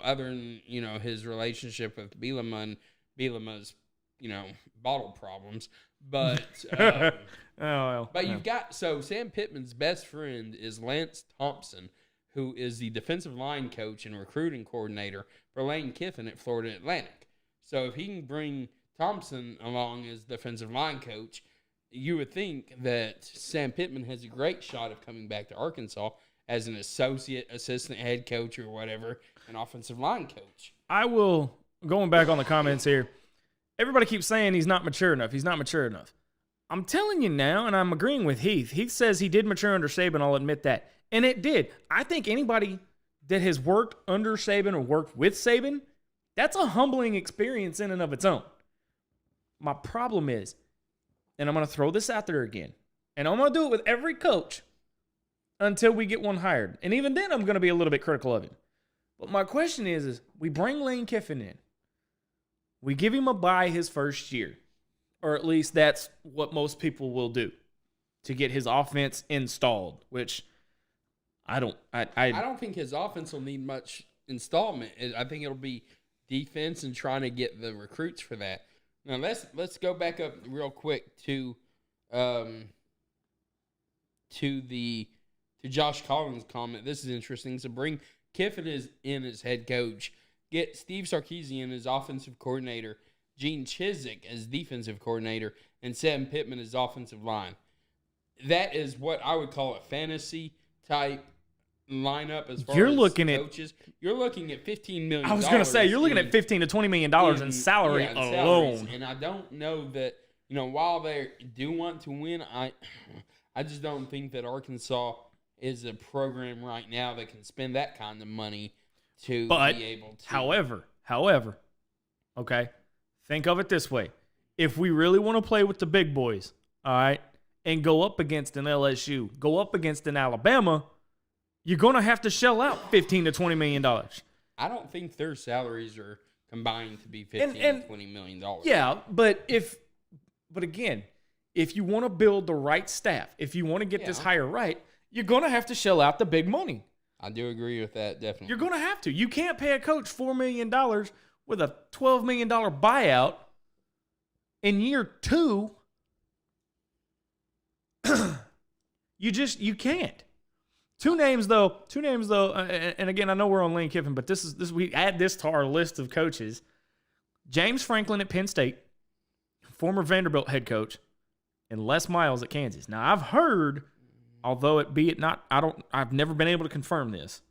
[SPEAKER 2] Other than his relationship with Bielema and Bielema's bottle problems, but you've got Sam Pittman's best friend is Lance Thompson, who is the defensive line coach and recruiting coordinator for Lane Kiffin at Florida Atlantic. So if he can bring Thompson along as defensive line coach, you would think that Sam Pittman has a great shot of coming back to Arkansas as an assistant head coach or whatever, an offensive line coach.
[SPEAKER 1] Going back on the comments here, everybody keeps saying he's not mature enough. He's not mature enough. I'm telling you now, and I'm agreeing with Heath. Heath says he did mature under Saban. I'll admit that. And it did. I think anybody that has worked under Saban or worked with Saban, that's a humbling experience in and of its own. My problem is, and I'm going to throw this out there again, and I'm going to do it with every coach until we get one hired. And even then, I'm going to be a little bit critical of him. But my question is we bring Lane Kiffin in. We give him a bye his first year, or at least that's what most people will do to get his offense installed, which I don't
[SPEAKER 2] think his offense will need much installment. I think it'll be defense and trying to get the recruits for that. Now let's go back up real quick to Josh Collins' comment. This is interesting. So bring Kiffin in as head coach. Get Steve Sarkisian as offensive coordinator, Gene Chizik as defensive coordinator, and Sam Pittman as offensive line. That is what I would call a fantasy type line up as far
[SPEAKER 1] You're
[SPEAKER 2] as
[SPEAKER 1] looking
[SPEAKER 2] coaches, you're looking at $15 million.
[SPEAKER 1] I was going to say, you're looking at $15 to $20 million in salary alone.
[SPEAKER 2] Salaries. And I don't know that, while they do want to win, I just don't think that Arkansas is a program right now that can spend that kind of money to be able to.
[SPEAKER 1] However, okay, think of it this way. If we really want to play with the big boys, all right, and go up against an LSU, go up against an Alabama, you're going to have to shell out $15 to $20 million.
[SPEAKER 2] I don't think their salaries are combined to be $15 to $20 million.
[SPEAKER 1] Yeah, but again, if you want to build the right staff, if you want to get this hire right, you're going to have to shell out the big money.
[SPEAKER 2] I do agree with that, definitely.
[SPEAKER 1] You're going to have to. You can't pay a coach $4 million with a $12 million buyout in year 2. You can't. Two names though, and again, I know we're on Lane Kiffin, but this we add this to our list of coaches. James Franklin at Penn State, former Vanderbilt head coach, and Les Miles at Kansas. Now, I've heard, although I've never been able to confirm this,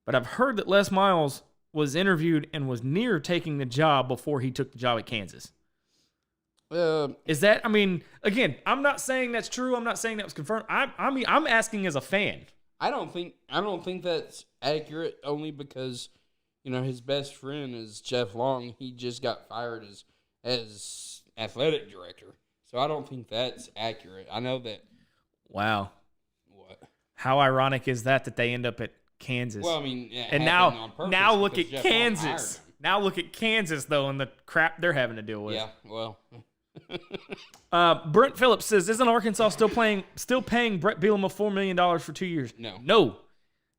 [SPEAKER 1] but I've heard that Les Miles was interviewed and was near taking the job before he took the job at Kansas. Is that? I mean, again, I'm not saying that's true. I'm not saying that was confirmed. I'm asking as a fan.
[SPEAKER 2] I don't think that's accurate. Only because, his best friend is Jeff Long. He just got fired as athletic director. So I don't think that's accurate. I know that.
[SPEAKER 1] Wow.
[SPEAKER 2] What?
[SPEAKER 1] How ironic is that they end up at Kansas?
[SPEAKER 2] Well, I mean,
[SPEAKER 1] and now look at Kansas. Now look at Kansas though, and the crap they're having to deal with.
[SPEAKER 2] Yeah. Well.
[SPEAKER 1] Brent Phillips says, isn't Arkansas still paying Brett Bielema $4 million for 2 years? No.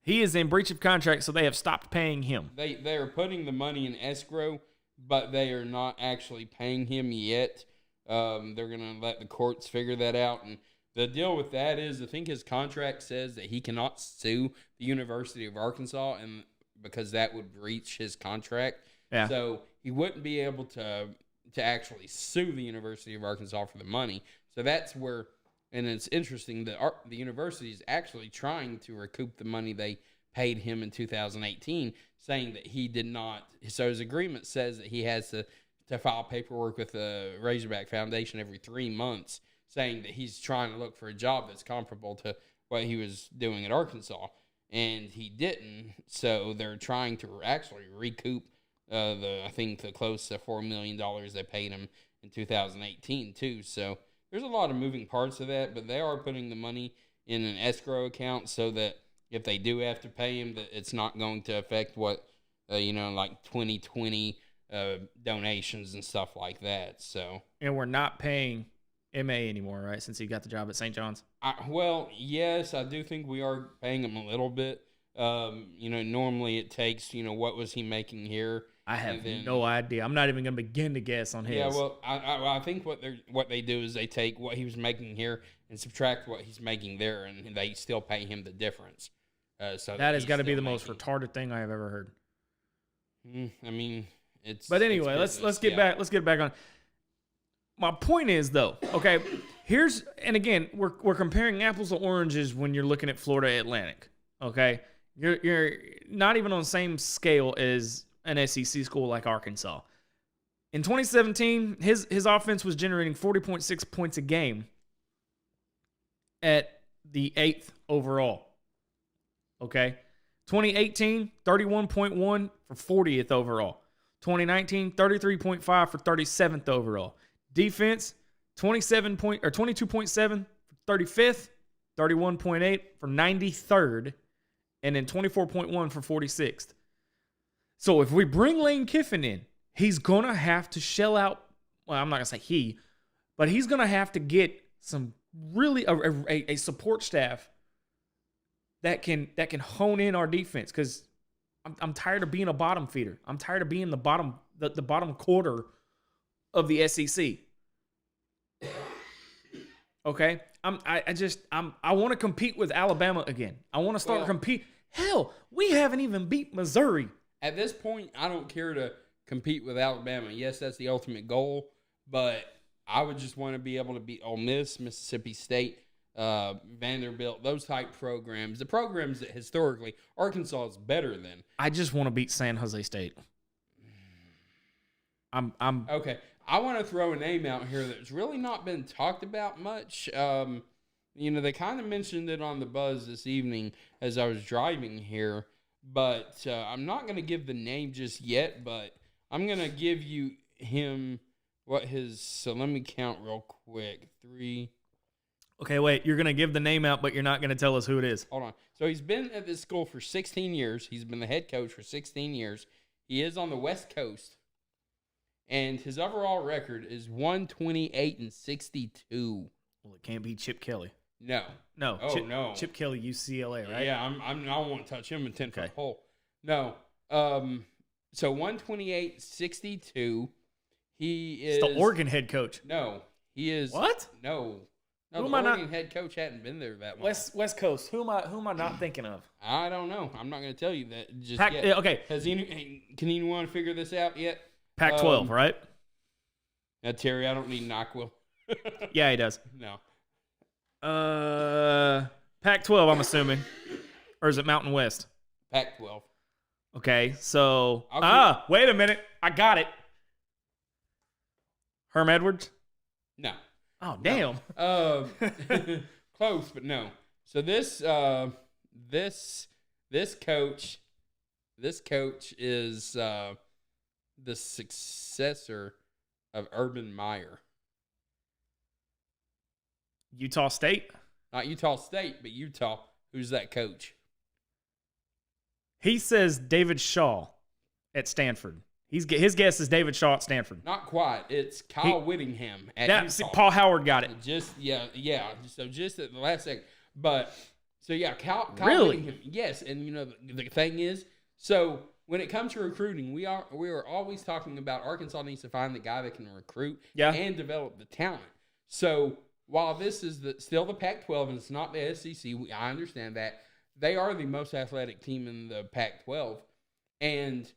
[SPEAKER 1] He is in breach of contract, so they have stopped paying him.
[SPEAKER 2] They are putting the money in escrow, but they are not actually paying him yet. They're going to let the courts figure that out. And the deal with that is, I think his contract says that he cannot sue the University of Arkansas, and because that would breach his contract.
[SPEAKER 1] Yeah.
[SPEAKER 2] So he wouldn't be able to actually sue the University of Arkansas for the money. So that's where, and it's interesting that the university is actually trying to recoup the money they paid him in 2018, saying that he did not. So his agreement says that he has to file paperwork with the Razorback Foundation every 3 months, saying that he's trying to look for a job that's comparable to what he was doing at Arkansas, and he didn't. So they're trying to actually recoup I think the close to $4 million they paid him in 2018 too. So there's a lot of moving parts of that, but they are putting the money in an escrow account so that if they do have to pay him, that it's not going to affect what like 2020 donations and stuff like that. So, and
[SPEAKER 1] we're not paying MA anymore, right? Since he got the job at St. John's.
[SPEAKER 2] Well, yes, I do think we are paying him a little bit. Normally it takes, what was he making here?
[SPEAKER 1] I have no idea. I'm not even going to begin to guess on his.
[SPEAKER 2] Yeah, well, I think what they do is they take what he was making here and subtract what he's making there, and they still pay him the difference. So
[SPEAKER 1] that has got to be the most retarded thing I have ever heard.
[SPEAKER 2] I mean, it's.
[SPEAKER 1] But anyway, let's get back. Let's get back on. My point is though, okay. And again, we're comparing apples to oranges when you're looking at Florida Atlantic. Okay, you're not even on the same scale as an SEC school like Arkansas. In 2017, his offense was generating 40.6 points a game at the 8th overall. Okay. 2018, 31.1 for 40th overall. 2019, 33.5 for 37th overall. Defense, 22.7 for 35th, 31.8 for 93rd, and then 24.1 for 46th. So if we bring Lane Kiffin in, he's going to have to shell out, well, I'm not going to say he, but he's going to have to get some really, a support staff that can hone in our defense, because I'm tired of being a bottom feeder. I'm tired of being the bottom quarter of the SEC. Okay? I want to compete with Alabama again. I want to start compete. Hell, we haven't even beat Missouri.
[SPEAKER 2] At this point, I don't care to compete with Alabama. Yes, that's the ultimate goal, but I would just want to be able to beat Ole Miss, Mississippi State, Vanderbilt, those type programs, the programs that historically Arkansas is better than.
[SPEAKER 1] I just want to beat San Jose State. I'm
[SPEAKER 2] Okay. I want to throw a name out here that's really not been talked about much. They kind of mentioned it on the buzz this evening as I was driving here, but I'm not going to give the name just yet, but I'm going to give you him so let me count real quick. 3.
[SPEAKER 1] Okay, wait. You're going to give the name out, but you're not going to tell us who it is.
[SPEAKER 2] Hold on. So he's been at this school for 16 years. He's been the head coach for 16 years. He is on the West Coast. And his overall record is 128-62.
[SPEAKER 1] Well, it can't be Chip Kelly.
[SPEAKER 2] No.
[SPEAKER 1] No.
[SPEAKER 2] Oh, no.
[SPEAKER 1] Chip Kelly, UCLA, right?
[SPEAKER 2] Yeah, I won't touch him in 10-foot hole. No. So 128-62. He is
[SPEAKER 1] It's the Oregon head coach.
[SPEAKER 2] No. He is
[SPEAKER 1] What?
[SPEAKER 2] No.
[SPEAKER 1] Who
[SPEAKER 2] The
[SPEAKER 1] am I
[SPEAKER 2] Oregon
[SPEAKER 1] not?
[SPEAKER 2] head coach hadn't been there that long.
[SPEAKER 1] West Coast. Who am I not thinking of?
[SPEAKER 2] I don't know. I'm not going to tell you that just
[SPEAKER 1] Pac,
[SPEAKER 2] yet.
[SPEAKER 1] okay.
[SPEAKER 2] Can anyone figure this out yet?
[SPEAKER 1] Pac-12, right?
[SPEAKER 2] Now, Terry, I don't need NyQuil.
[SPEAKER 1] Yeah, he does.
[SPEAKER 2] No.
[SPEAKER 1] Pac-12, I'm assuming. Or is it Mountain West?
[SPEAKER 2] Pac-12.
[SPEAKER 1] Okay, so...
[SPEAKER 2] I'll
[SPEAKER 1] wait a minute. I got it. Herm Edwards?
[SPEAKER 2] No.
[SPEAKER 1] Oh, damn.
[SPEAKER 2] Close, but no. So this coach is the successor of Urban Meyer.
[SPEAKER 1] Utah State?
[SPEAKER 2] Not Utah State, but Utah. Who's that coach?
[SPEAKER 1] He says David Shaw at Stanford. His guess is David Shaw at Stanford.
[SPEAKER 2] Not quite. It's Kyle Whittingham at Utah.
[SPEAKER 1] Paul Howard got it.
[SPEAKER 2] Yeah. So just at the last second. But, so yeah, Kyle
[SPEAKER 1] Really?
[SPEAKER 2] Whittingham. Yes, and the thing is, so when it comes to recruiting, we are always talking about Arkansas needs to find the guy that can recruit and develop the talent. So while this is still the Pac-12 and it's not the SEC, I understand that. They are the most athletic team in the Pac-12. And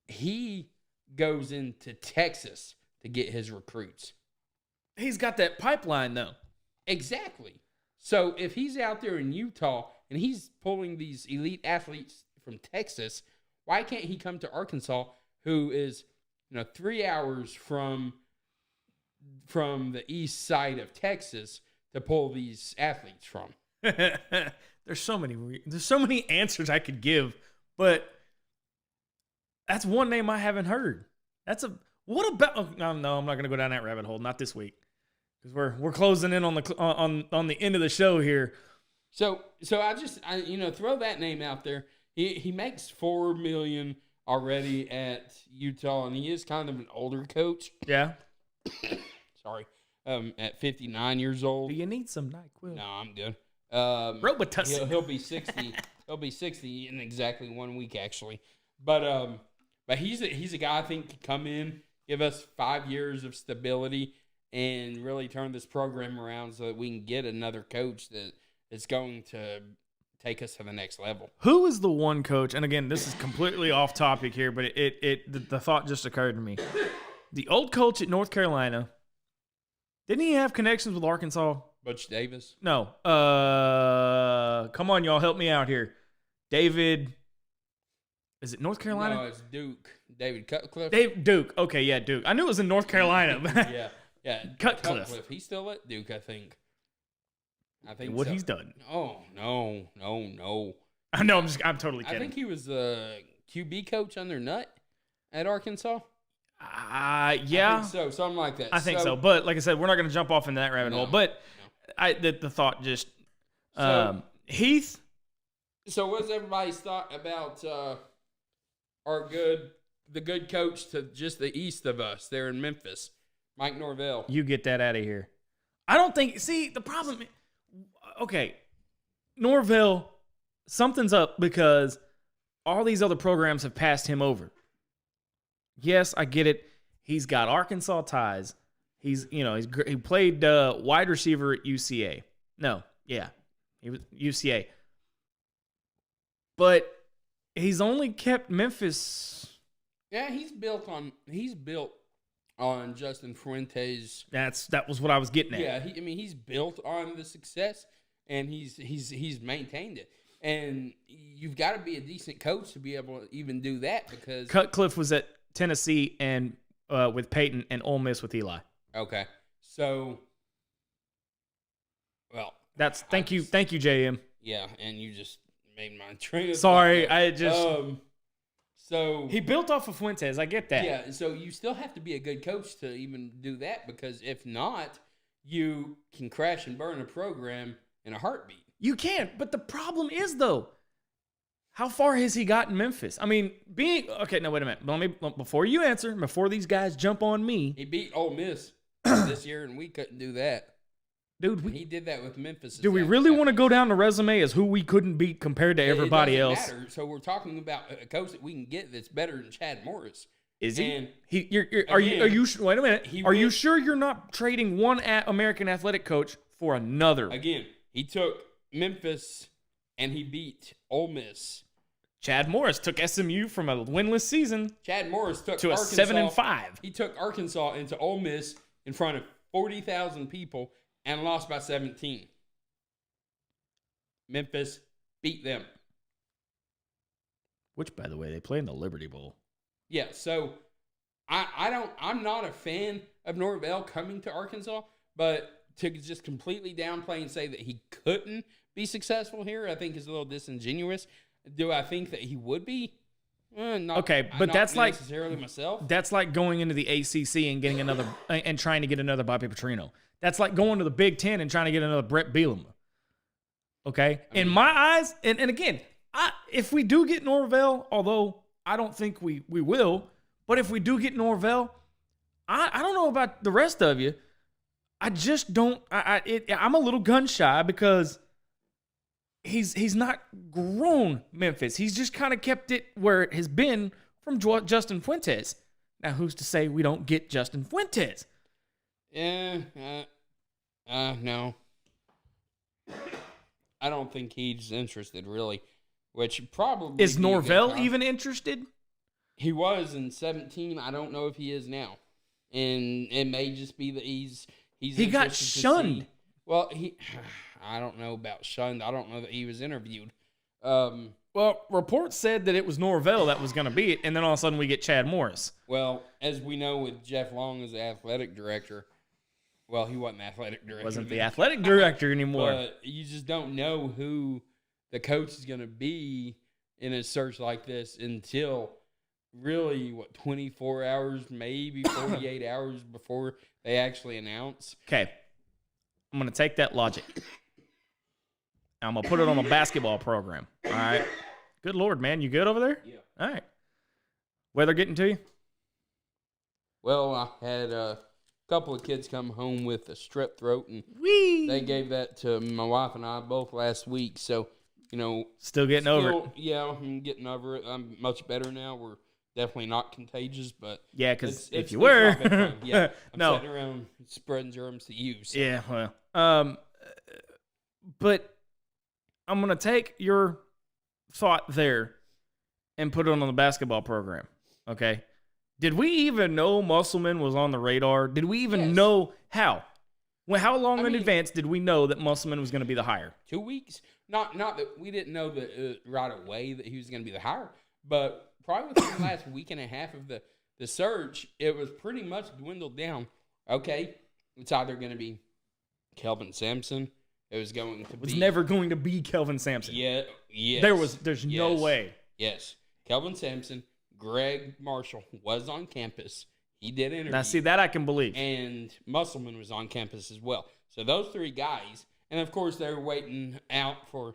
[SPEAKER 2] he goes into Texas to get his recruits.
[SPEAKER 1] He's got that pipeline, though.
[SPEAKER 2] Exactly. So if he's out there in Utah and he's pulling these elite athletes from Texas, why can't he come to Arkansas, who is 3 hours from the east side of Texas, to pull these athletes from?
[SPEAKER 1] There's so many answers I could give, but that's one name I haven't heard. What about? Oh, no, I'm not going to go down that rabbit hole. Not this week, because we're closing in on the end of the show here.
[SPEAKER 2] So I throw that name out there. He makes $4 million already at Utah, and he is kind of an older coach.
[SPEAKER 1] Yeah.
[SPEAKER 2] Sorry. At 59 years old.
[SPEAKER 1] Do you need some NyQuil?
[SPEAKER 2] No, I'm good.
[SPEAKER 1] Robitussin.
[SPEAKER 2] He'll be 60. He'll be 60 in exactly 1 week, actually. But he's a guy I think could come in, give us 5 years of stability, and really turn this program around so that we can get another coach that is going to take us to the next level.
[SPEAKER 1] Who is the one coach? And again, this is completely off topic here, but the thought just occurred to me. The old coach at North Carolina, didn't he have connections with Arkansas?
[SPEAKER 2] Butch Davis?
[SPEAKER 1] No. Come on, y'all, help me out here. David. Is it North Carolina?
[SPEAKER 2] No, it's Duke. David Cutcliffe.
[SPEAKER 1] Duke. Okay, yeah, Duke. I knew it was in North Carolina.
[SPEAKER 2] Yeah.
[SPEAKER 1] Cutcliffe.
[SPEAKER 2] He's still at Duke, I think.
[SPEAKER 1] What he's done.
[SPEAKER 2] Oh, no.
[SPEAKER 1] I know, I'm totally kidding.
[SPEAKER 2] I think he was the QB coach under Nutt at Arkansas.
[SPEAKER 1] Yeah.
[SPEAKER 2] I think so, something like that.
[SPEAKER 1] I think so. But like I said, we're not going to jump off into that rabbit hole. But
[SPEAKER 2] no.
[SPEAKER 1] The thought just Heath.
[SPEAKER 2] So what's everybody's thought about the good coach to just the east of us there in Memphis, Mike Norvell?
[SPEAKER 1] You get that out of here. I don't think. See, the problem. Okay, Norvell, something's up because all these other programs have passed him over. Yes, I get it. He's got Arkansas ties. He played wide receiver at UCA. No, yeah, he was UCA. But he's only kept Memphis.
[SPEAKER 2] Yeah, he's built on Justin Fuentes.
[SPEAKER 1] That was what I was getting at.
[SPEAKER 2] Yeah, he's built on the success, and he's maintained it. And you've got to be a decent coach to be able to even do that, because
[SPEAKER 1] Cutcliffe was at Tennessee and with Peyton, and Ole Miss with Eli.
[SPEAKER 2] Okay, so well,
[SPEAKER 1] thank you, JM.
[SPEAKER 2] Yeah, and you just made my train of
[SPEAKER 1] Sorry,
[SPEAKER 2] thought.
[SPEAKER 1] I just
[SPEAKER 2] so
[SPEAKER 1] he built off of Fuentes. I get that.
[SPEAKER 2] Yeah, so you still have to be a good coach to even do that, because if not, you can crash and burn a program in a heartbeat.
[SPEAKER 1] You can, but the problem is, though, how far has he gotten Memphis? I mean, okay, no, wait a minute. Before you answer, before these guys jump on me.
[SPEAKER 2] He beat Ole Miss this year, and we couldn't do that.
[SPEAKER 1] Dude,
[SPEAKER 2] he did that with Memphis.
[SPEAKER 1] Do we really want to go down the resume as who we couldn't beat compared to everybody else?
[SPEAKER 2] Matter. So we're talking about a coach that we can get that's better than Chad Morris.
[SPEAKER 1] Is he?
[SPEAKER 2] And
[SPEAKER 1] are you? Wait a minute. Are you sure you're not trading one American athletic coach for another?
[SPEAKER 2] Again, he took Memphis and he beat Ole Miss.
[SPEAKER 1] Chad Morris took SMU from a winless season.
[SPEAKER 2] Chad Morris took
[SPEAKER 1] to
[SPEAKER 2] Arkansas,
[SPEAKER 1] a 7-5.
[SPEAKER 2] He took Arkansas into Ole Miss in front of 40,000 people and lost by 17. Memphis beat them.
[SPEAKER 1] Which, by the way, they play in the Liberty Bowl.
[SPEAKER 2] Yeah, so I'm not a fan of Norvell coming to Arkansas, but to just completely downplay and say that he couldn't be successful here, I think is a little disingenuous. Do I think that he would be? Not,
[SPEAKER 1] okay, but
[SPEAKER 2] not
[SPEAKER 1] that's
[SPEAKER 2] necessarily myself.
[SPEAKER 1] That's like going into the ACC and getting another and trying to get another Bobby Petrino. That's like going to the Big Ten and trying to get another Brett Bielema. Okay, in my eyes, and again, if we do get Norvell, although I don't think we will, but if we do get Norvell, I don't know about the rest of you. I just don't. I'm a little gun shy because he's not grown Memphis. He's just kind of kept it where it has been from Justin Fuentes. Now, who's to say we don't get Justin Fuentes?
[SPEAKER 2] Yeah, no. I don't think he's interested, really. Which probably
[SPEAKER 1] is Norvell even interested?
[SPEAKER 2] He was in 17. I don't know if he is now, and it may just be that he
[SPEAKER 1] got shunned.
[SPEAKER 2] Well, I don't know about shunned. I don't know that he was interviewed.
[SPEAKER 1] Well, reports said that it was Norvell that was going to be it, and then all of a sudden we get Chad Morris.
[SPEAKER 2] Well, as we know with Jeff Long as the athletic director, well, he wasn't the athletic director.
[SPEAKER 1] Wasn't the athletic director anymore.
[SPEAKER 2] But you just don't know who the coach is going to be in a search like this until really, 24 hours, maybe 48 hours before they actually announce.
[SPEAKER 1] Okay. I'm going to take that logic. I'm going to put it on a basketball program. All right. Good Lord, man. You good over there?
[SPEAKER 2] Yeah.
[SPEAKER 1] All right. Weather getting to you?
[SPEAKER 2] Well, I had a couple of kids come home with a strep throat, and they gave that to my wife and I both last week. So,
[SPEAKER 1] Still getting over it.
[SPEAKER 2] Yeah, I'm getting over it. I'm much better now. We're definitely not contagious, but
[SPEAKER 1] yeah, because if you were,
[SPEAKER 2] yeah, I'm
[SPEAKER 1] no,
[SPEAKER 2] sitting around spreading germs to you. So.
[SPEAKER 1] Yeah, well, but I'm gonna take your thought there and put it on the basketball program. Okay, did we even know Musselman was on the radar? Did we even know how? Well, how long in advance did we know that Musselman was going to be the hire?
[SPEAKER 2] 2 weeks. Not that we didn't know that right away that he was going to be the hire, but probably within the last week and a half of the search, it was pretty much dwindled down. Okay, it's either going to be Kelvin Sampson. It was going to be.
[SPEAKER 1] It was never going to be Kelvin Sampson.
[SPEAKER 2] Yeah. Yes.
[SPEAKER 1] There's no way.
[SPEAKER 2] Yes. Kelvin Sampson. Greg Marshall was on campus. He did interview.
[SPEAKER 1] Now, see, that I can believe.
[SPEAKER 2] And Musselman was on campus as well. So those three guys, and of course they were waiting out for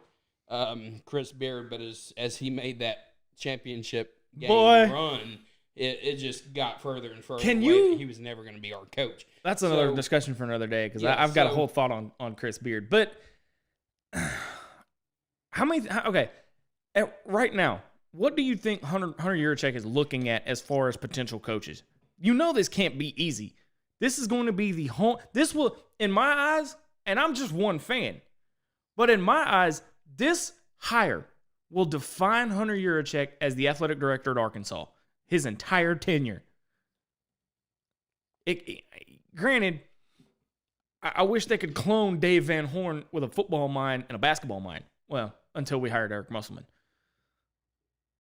[SPEAKER 2] Chris Beard, but as he made that championship game run, it just got further and further away. He was never going to be our coach.
[SPEAKER 1] That's another discussion for another day, because I've got a whole thought on Chris Beard. But right now, what do you think Hunter Yurachek is looking at as far as potential coaches? You know this can't be easy. This is going to be this will, in my eyes, and I'm just one fan, but in my eyes, this hire will define Hunter Yurachek as the athletic director at Arkansas his entire tenure. Granted, I wish they could clone Dave Van Horn with a football mind and a basketball mind. Well, until we hired Eric Musselman.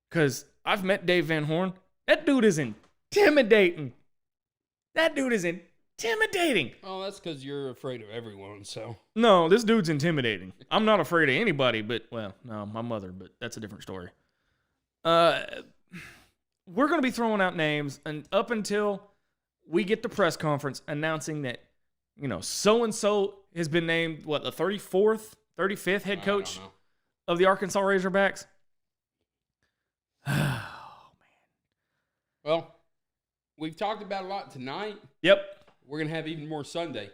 [SPEAKER 1] Because I've met Dave Van Horn. That dude is intimidating.
[SPEAKER 2] Oh, that's because you're afraid of everyone, so.
[SPEAKER 1] No, this dude's intimidating. I'm not afraid of anybody, but, well, no, my mother, but that's a different story. We're going to be throwing out names, and up until we get the press conference announcing that, so-and-so has been named, the 34th, 35th head coach of the Arkansas Razorbacks? Oh, man.
[SPEAKER 2] Well, we've talked about a lot tonight.
[SPEAKER 1] Yep.
[SPEAKER 2] We're going to have even more Sunday.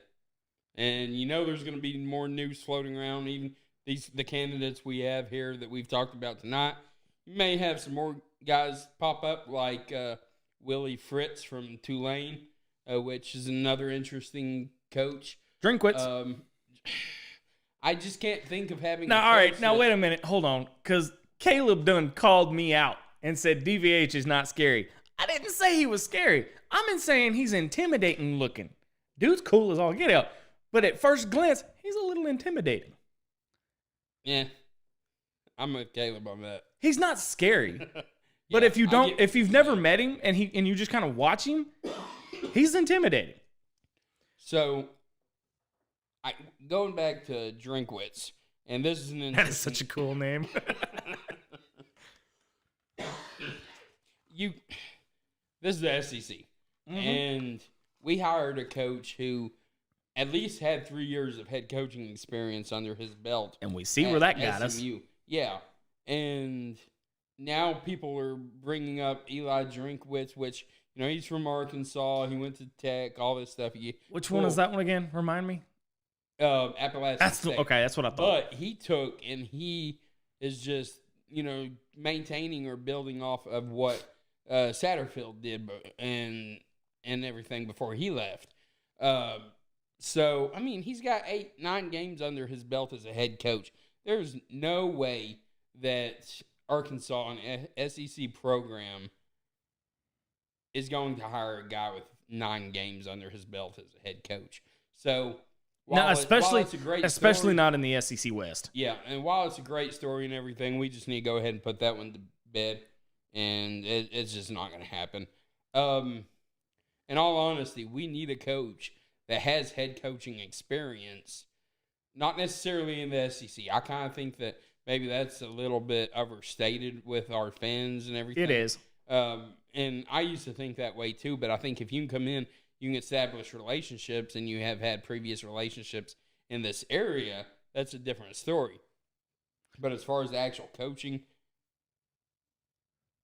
[SPEAKER 2] And there's going to be more news floating around, even the candidates we have here that we've talked about tonight. You may have some more guys pop up like Willie Fritz from Tulane, which is another interesting coach.
[SPEAKER 1] Drinkwitz.
[SPEAKER 2] I just can't think of having.
[SPEAKER 1] Now, all right. Now, wait a minute. Hold on. Because Caleb Dunn called me out and said DVH is not scary. I didn't say he was scary. I'm saying he's intimidating looking. Dude's cool as all get out. But at first glance, he's a little intimidating.
[SPEAKER 2] Yeah. I'm with Caleb on that.
[SPEAKER 1] He's not scary. But if you've never met him and you just kind of watch him, he's intimidating.
[SPEAKER 2] So, going back to Drinkwitz, and this is
[SPEAKER 1] that is such a cool name.
[SPEAKER 2] This is the SEC, and we hired a coach who at least had 3 years of head coaching experience under his belt,
[SPEAKER 1] and we see where that got us.
[SPEAKER 2] Yeah, and now people are bringing up Eli Drinkwitz, which he's from Arkansas. He went to Tech, all this stuff.
[SPEAKER 1] Which one is that one again? Remind me.
[SPEAKER 2] Appalachian State.
[SPEAKER 1] Okay, that's what I thought.
[SPEAKER 2] But he is just maintaining or building off of what Satterfield did and everything before he left. So he's got 8-9 games under his belt as a head coach. There's no way that Arkansas, an SEC program, is going to hire a guy with 9 games under his belt as a head coach. So,
[SPEAKER 1] especially not in the SEC West.
[SPEAKER 2] Yeah, and while it's a great story and everything, we just need to go ahead and put that one to bed, and it's just not going to happen. In all honesty, we need a coach that has head coaching experience, not necessarily in the SEC. I kind of think that maybe that's a little bit overstated with our fans and everything.
[SPEAKER 1] It is.
[SPEAKER 2] And I used to think that way too, but I think if you can come in, you can establish relationships, and you have had previous relationships in this area, that's a different story. But as far as the actual coaching,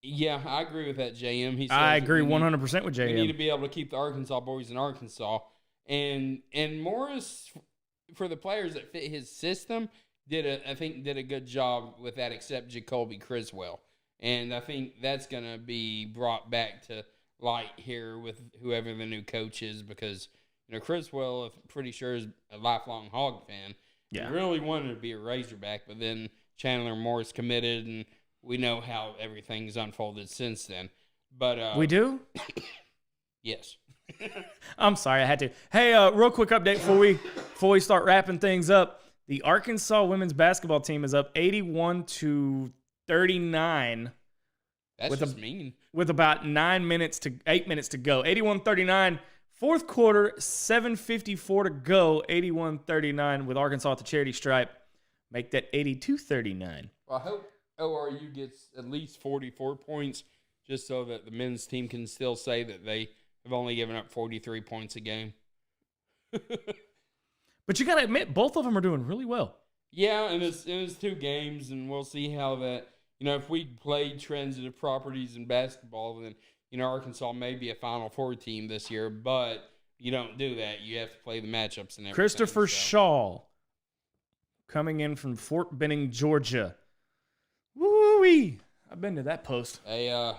[SPEAKER 2] yeah, I agree with that, JM.
[SPEAKER 1] I agree 100% with JM.
[SPEAKER 2] We need to be able to keep the Arkansas boys in Arkansas. And Morris, for the players that fit his system, did a good job with that, except Jacoby Criswell. And I think that's going to be brought back to light here with whoever the new coach is, because Criswell, I'm pretty sure, is a lifelong Hog fan.
[SPEAKER 1] Yeah.
[SPEAKER 2] He really wanted to be a Razorback, but then Chandler Morris committed, and we know how everything's unfolded since then. But
[SPEAKER 1] we do?
[SPEAKER 2] Yes.
[SPEAKER 1] I'm sorry, I had to. Hey, real quick update before we start wrapping things up. The Arkansas women's basketball team is up 81-39.
[SPEAKER 2] That's just mean.
[SPEAKER 1] With about 8 minutes to go. 81-39. Fourth quarter, 7:54 to go. 81-39 with Arkansas at the charity stripe. Make that 82-39.
[SPEAKER 2] Well, I hope ORU gets at least 44 points, just so that the men's team can still say that they have only given up 43 points a game.
[SPEAKER 1] But you got to admit, both of them are doing really well.
[SPEAKER 2] Yeah, and it's 2 games, and we'll see how that, if we play transitive properties in basketball, then, Arkansas may be a Final Four team this year, but you don't do that. You have to play the matchups and everything.
[SPEAKER 1] Christopher Shaw coming in from Fort Benning, Georgia. Woo-wee! I've been to that post.
[SPEAKER 2] Hey, I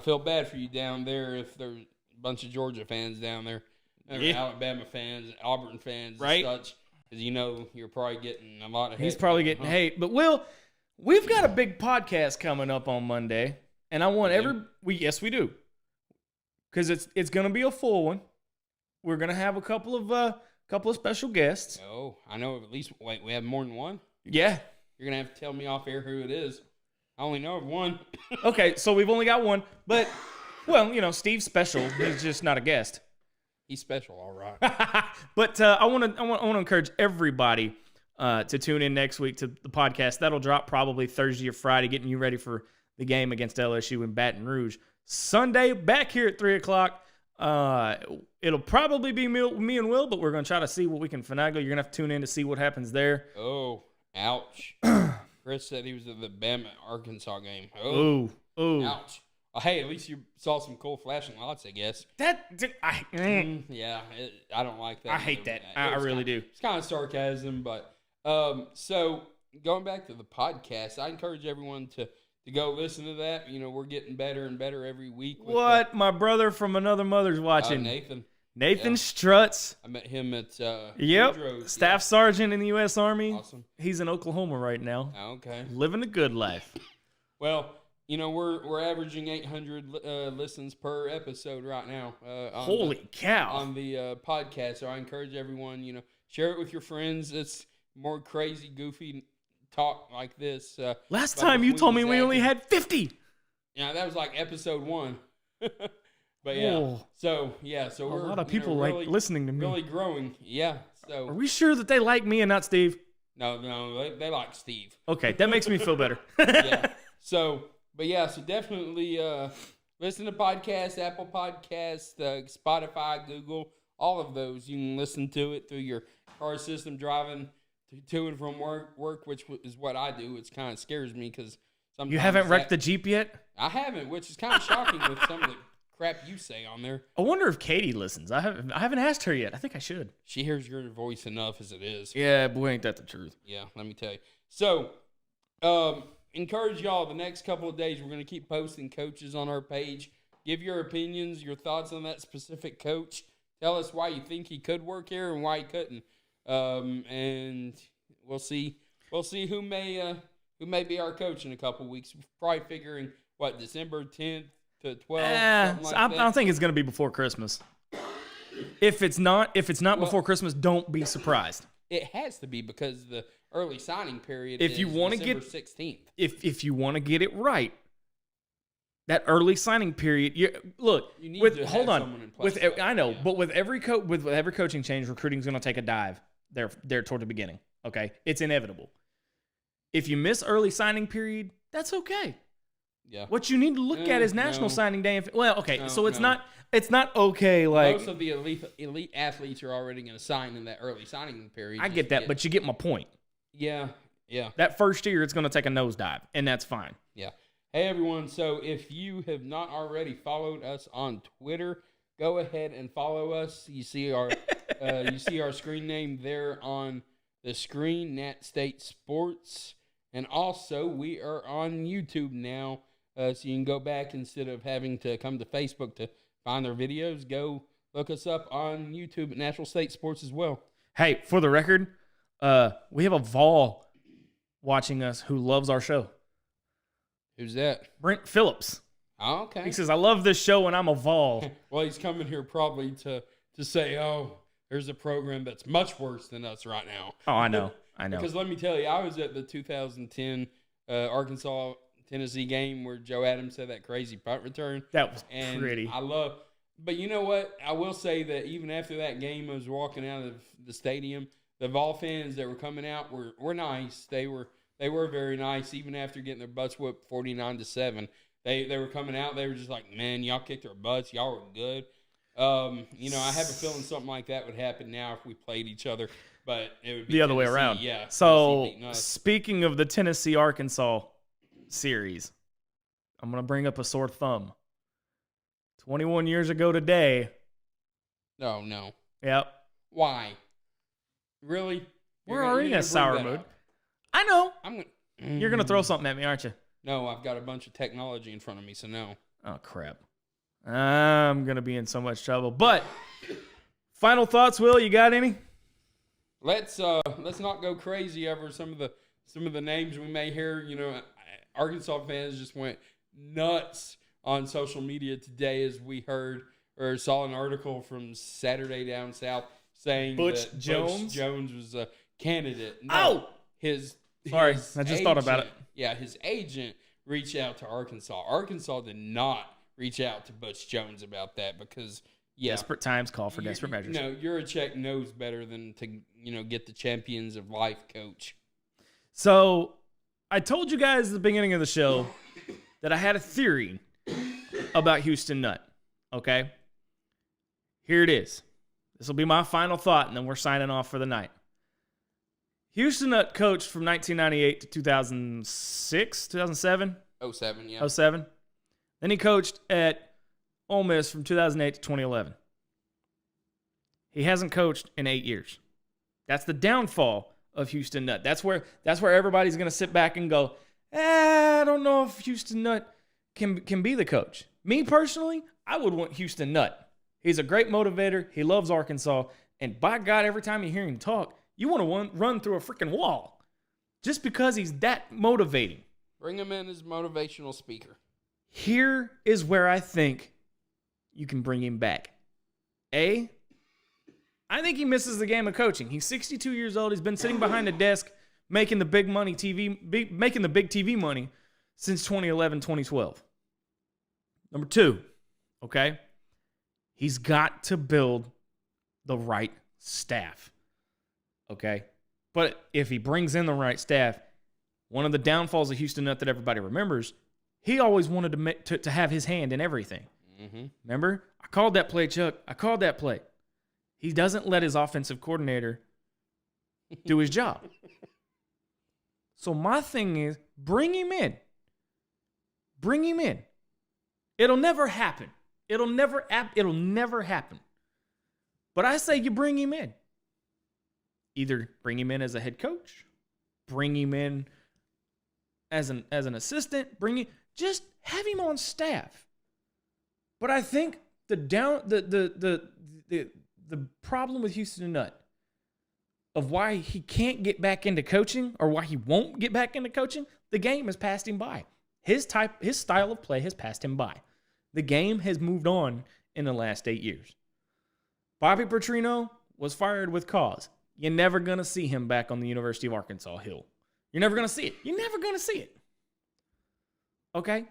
[SPEAKER 2] feel bad for you down there if there's a bunch of Georgia fans down there.
[SPEAKER 1] Yeah.
[SPEAKER 2] Alabama fans, Auburn fans,
[SPEAKER 1] right?
[SPEAKER 2] And such. Because you're probably getting a lot of hate.
[SPEAKER 1] He's probably getting hate. But we've got a big podcast coming up on Monday, and I want yes, we do. because it's gonna be a full one. We're gonna have a couple of special guests.
[SPEAKER 2] Oh, I know at least. Wait, we have more than one.
[SPEAKER 1] Yeah.
[SPEAKER 2] You're gonna have to tell me off air who it is. I only know of one.
[SPEAKER 1] Okay, so we've only got one, but well, Steve's special. He's just not a guest.
[SPEAKER 2] He's special, all right.
[SPEAKER 1] But I want to encourage everybody to tune in next week to the podcast. That'll drop probably Thursday or Friday, getting you ready for the game against LSU in Baton Rouge. Sunday, back here at 3:00. It'll probably be me and Will, but we're going to try to see what we can finagle. You're going to have to tune in to see what happens there.
[SPEAKER 2] Oh, ouch. Chris said he was at the Bama-Arkansas game.
[SPEAKER 1] Oh,
[SPEAKER 2] ouch. Hey, at least you saw some cool flashing lights, I guess.
[SPEAKER 1] Yeah,
[SPEAKER 2] I don't like that.
[SPEAKER 1] I hate that. I really do.
[SPEAKER 2] It's kind of sarcasm, but so going back to the podcast, I encourage everyone to go listen to that. We're getting better and better every week.
[SPEAKER 1] What? My brother from another mother's watching. Nathan Strutz.
[SPEAKER 2] I met him at
[SPEAKER 1] Staff Sergeant in the U.S. Army.
[SPEAKER 2] Awesome.
[SPEAKER 1] He's in Oklahoma right now.
[SPEAKER 2] Okay.
[SPEAKER 1] Living the good life.
[SPEAKER 2] Well, we're averaging 800 listens per episode right now.
[SPEAKER 1] Holy cow!
[SPEAKER 2] On the podcast, so I encourage everyone, share it with your friends. It's more crazy, goofy talk like this.
[SPEAKER 1] Last time you told me we only had 50.
[SPEAKER 2] Yeah, that was like episode 1. But yeah, so we're
[SPEAKER 1] a lot of people really, listening to me.
[SPEAKER 2] Really growing. Yeah. So
[SPEAKER 1] are we sure that they like me and not Steve?
[SPEAKER 2] No, they like Steve.
[SPEAKER 1] Okay, that makes me feel better.
[SPEAKER 2] Yeah. So definitely listen to podcasts, Apple Podcasts, Spotify, Google, all of those. You can listen to it through your car system driving to and from work, which is what I do. It kind of scares me because sometimes
[SPEAKER 1] you haven't wrecked the Jeep yet.
[SPEAKER 2] I haven't, which is kind of shocking with some of the crap you say on there.
[SPEAKER 1] I wonder if Katie listens. I haven't asked her yet. I think I should.
[SPEAKER 2] She hears your voice enough as it is.
[SPEAKER 1] Yeah, boy, ain't that the truth.
[SPEAKER 2] Yeah, let me tell you. So, encourage y'all the next couple of days. We're going to keep posting coaches on our page. Give your opinions, your thoughts on that specific coach. Tell us why you think he could work here and why he couldn't. And we'll see who may be our coach in a couple of weeks. We're probably figuring December 10th to 12th.
[SPEAKER 1] I don't think it's going to be before Christmas. If it's not before Christmas, don't be surprised.
[SPEAKER 2] It has to be because the early signing period
[SPEAKER 1] if
[SPEAKER 2] is
[SPEAKER 1] you want to
[SPEAKER 2] December
[SPEAKER 1] get
[SPEAKER 2] 16th.
[SPEAKER 1] If you want to get it right, that early signing period.
[SPEAKER 2] You need to have someone in place.
[SPEAKER 1] But with every coaching change, recruiting's going to take a dive there toward the beginning. Okay, it's inevitable. If you miss early signing period, that's okay.
[SPEAKER 2] Yeah.
[SPEAKER 1] What you need to look at is National Signing Day. It's not okay. Like
[SPEAKER 2] most of the elite athletes are already going to sign in that early signing period.
[SPEAKER 1] I get that, but you get my point.
[SPEAKER 2] Yeah.
[SPEAKER 1] That first year, it's going to take a nosedive, and that's fine.
[SPEAKER 2] Yeah. Hey everyone. So if you have not already followed us on Twitter, go ahead and follow us. You see our screen name there on the screen, Nat State Sports, and also we are on YouTube now. So you can go back instead of having to come to Facebook to find their videos. Go look us up on YouTube at Natural State Sports as well.
[SPEAKER 1] Hey, for the record, we have a Vol watching us who loves our show.
[SPEAKER 2] Who's that?
[SPEAKER 1] Brent Phillips.
[SPEAKER 2] Oh, okay.
[SPEAKER 1] He says, I love this show and I'm a Vol.
[SPEAKER 2] Well, he's coming here probably to say, oh, there's a program that's much worse than us right now.
[SPEAKER 1] Oh, I know.
[SPEAKER 2] Because let me tell you, I was at the 2010 Arkansas Tennessee game where Joe Adams had that crazy punt return.
[SPEAKER 1] That was
[SPEAKER 2] and
[SPEAKER 1] pretty.
[SPEAKER 2] But you know what? I will say that even after that game, I was walking out of the stadium. The Vol fans that were coming out were nice. They were very nice, even after getting their butts whipped 49-7. They were coming out. They were just like, man, y'all kicked our butts. Y'all were good. I have a feeling something like that would happen now if we played each other. But it would be
[SPEAKER 1] the other way around.
[SPEAKER 2] Yeah.
[SPEAKER 1] So speaking of the Tennessee Arkansas series, I'm going to bring up a sore thumb. 21 years ago today.
[SPEAKER 2] Oh, no.
[SPEAKER 1] Yep.
[SPEAKER 2] Why? Really?
[SPEAKER 1] We're already in a sour mood. I know. You're going to throw something at me, aren't you?
[SPEAKER 2] No, I've got a bunch of technology in front of me, so no.
[SPEAKER 1] Oh, crap. I'm going to be in so much trouble. But final thoughts, Will, you got any?
[SPEAKER 2] Let's not go crazy over some of the names we may hear. Arkansas fans just went nuts on social media today as we heard or saw an article from Saturday Down South saying
[SPEAKER 1] Butch
[SPEAKER 2] that
[SPEAKER 1] Jones?
[SPEAKER 2] Butch Jones was a candidate. No,
[SPEAKER 1] Oh! Sorry, I just thought about it.
[SPEAKER 2] Yeah, his agent reached out to Arkansas. Arkansas did not reach out to Butch Jones about that because,
[SPEAKER 1] desperate times call for desperate measures.
[SPEAKER 2] No, Juracek knows better than to, get the champions of life coach.
[SPEAKER 1] So I told you guys at the beginning of the show that I had a theory about Houston Nutt. Okay? Here it is. This will be my final thought, and then we're signing off for the night. Houston Nutt coached from 1998 to 2006, 2007?
[SPEAKER 2] 07, yeah.
[SPEAKER 1] 07. Then he coached at Ole Miss from 2008 to 2011. He hasn't coached in 8 years. That's the downfall of Houston Nutt. That's where everybody's going to sit back and go, I don't know if Houston Nutt can be the coach. Me personally, I would want Houston Nutt. He's a great motivator. He loves Arkansas. And by God, every time you hear him talk, you want to run through a freaking wall just because he's that motivating.
[SPEAKER 2] Bring him in as motivational speaker.
[SPEAKER 1] Here is where I think you can bring him back. I think he misses the game of coaching. He's 62 years old. He's been sitting behind a desk making the big TV money since 2011, 2012. Number 2, okay? He's got to build the right staff. Okay? But if he brings in the right staff, one of the downfalls of Houston Nutt that everybody remembers, he always wanted to have his hand in everything.
[SPEAKER 2] Mm-hmm.
[SPEAKER 1] Remember? I called that play, Chuck. I called that play. He doesn't let his offensive coordinator do his job. So my thing is, bring him in. Bring him in. It'll never happen. It'll never happen. But I say you bring him in. Either bring him in as a head coach, bring him in as an assistant, just have him on staff. But I think the problem with Houston Nutt of why he can't get back into coaching or why he won't get back into coaching, the game has passed him by. His style of play has passed him by. The game has moved on in the last 8 years. Bobby Petrino was fired with cause. You're never going to see him back on the University of Arkansas hill. You're never going to see it. You're never going to see it. Okay?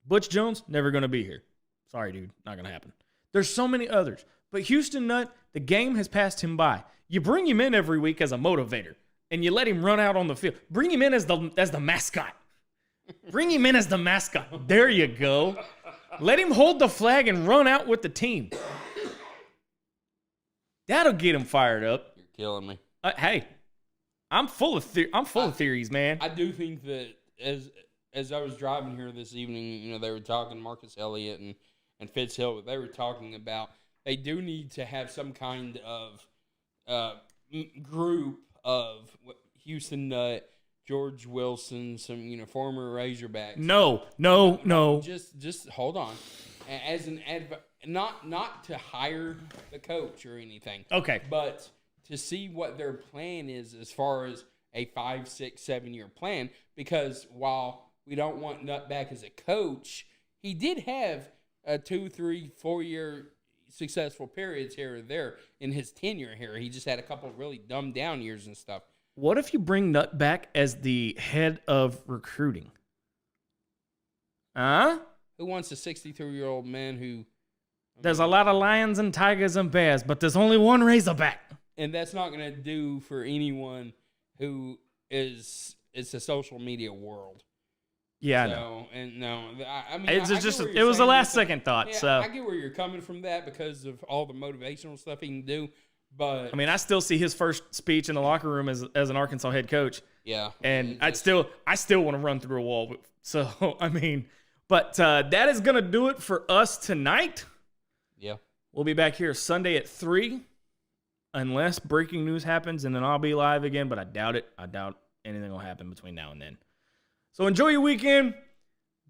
[SPEAKER 1] Butch Jones, never going to be here. Sorry, dude. Not going to happen. There's so many others. But Houston Nutt, the game has passed him by. You bring him in every week as a motivator, and you let him run out on the field. Bring him in as the mascot. Bring him in as the mascot. There you go. Let him hold the flag and run out with the team. That'll get him fired up.
[SPEAKER 2] You're killing me.
[SPEAKER 1] Hey, I'm full of theories, man.
[SPEAKER 2] I do think that as I was driving here this evening, they were talking Marcus Elliott and Fitz Hill. They were talking about they do need to have some kind of group of Houston Nutt, George Wilson, some former Razorbacks.
[SPEAKER 1] No.
[SPEAKER 2] Just hold on. As an not to hire the coach or anything.
[SPEAKER 1] Okay.
[SPEAKER 2] But to see what their plan is as far as a 5, 6, 7 year plan. Because while we don't want Nutt back as a coach, he did have a 2, 3, 4 year successful periods here or there in his tenure here. He just had a couple of really dumbed down years and stuff.
[SPEAKER 1] What if you bring Nutt back as the head of recruiting? Huh?
[SPEAKER 2] Who wants a 63-year-old man who...
[SPEAKER 1] There's a lot of lions and tigers and bears, but there's only one Razorback.
[SPEAKER 2] And that's not going to do for anyone who is a social media world.
[SPEAKER 1] Yeah,
[SPEAKER 2] so,
[SPEAKER 1] I know.
[SPEAKER 2] And no, I mean,
[SPEAKER 1] it was a last second thought.
[SPEAKER 2] Yeah,
[SPEAKER 1] so
[SPEAKER 2] I get where you're coming from that because of all the motivational stuff he can do. But
[SPEAKER 1] I mean, I still see his first speech in the locker room as an Arkansas head coach.
[SPEAKER 2] Yeah,
[SPEAKER 1] and I still want to run through a wall. So I mean, but that is gonna do it for us tonight.
[SPEAKER 2] Yeah,
[SPEAKER 1] we'll be back here Sunday at 3, unless breaking news happens, and then I'll be live again. But I doubt it. I doubt anything will happen between now and then. So enjoy your weekend.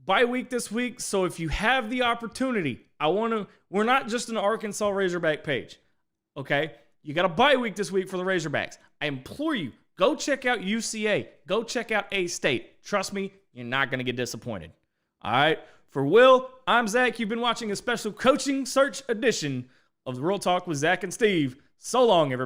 [SPEAKER 1] Bye week this week. So if you have the opportunity, we're not just an Arkansas Razorback page. Okay? You got a bye week this week for the Razorbacks. I implore you, go check out UCA. Go check out A-State. Trust me, you're not going to get disappointed. All right? For Will, I'm Zach. You've been watching a special coaching search edition of the Real Talk with Zach and Steve. So long, everybody.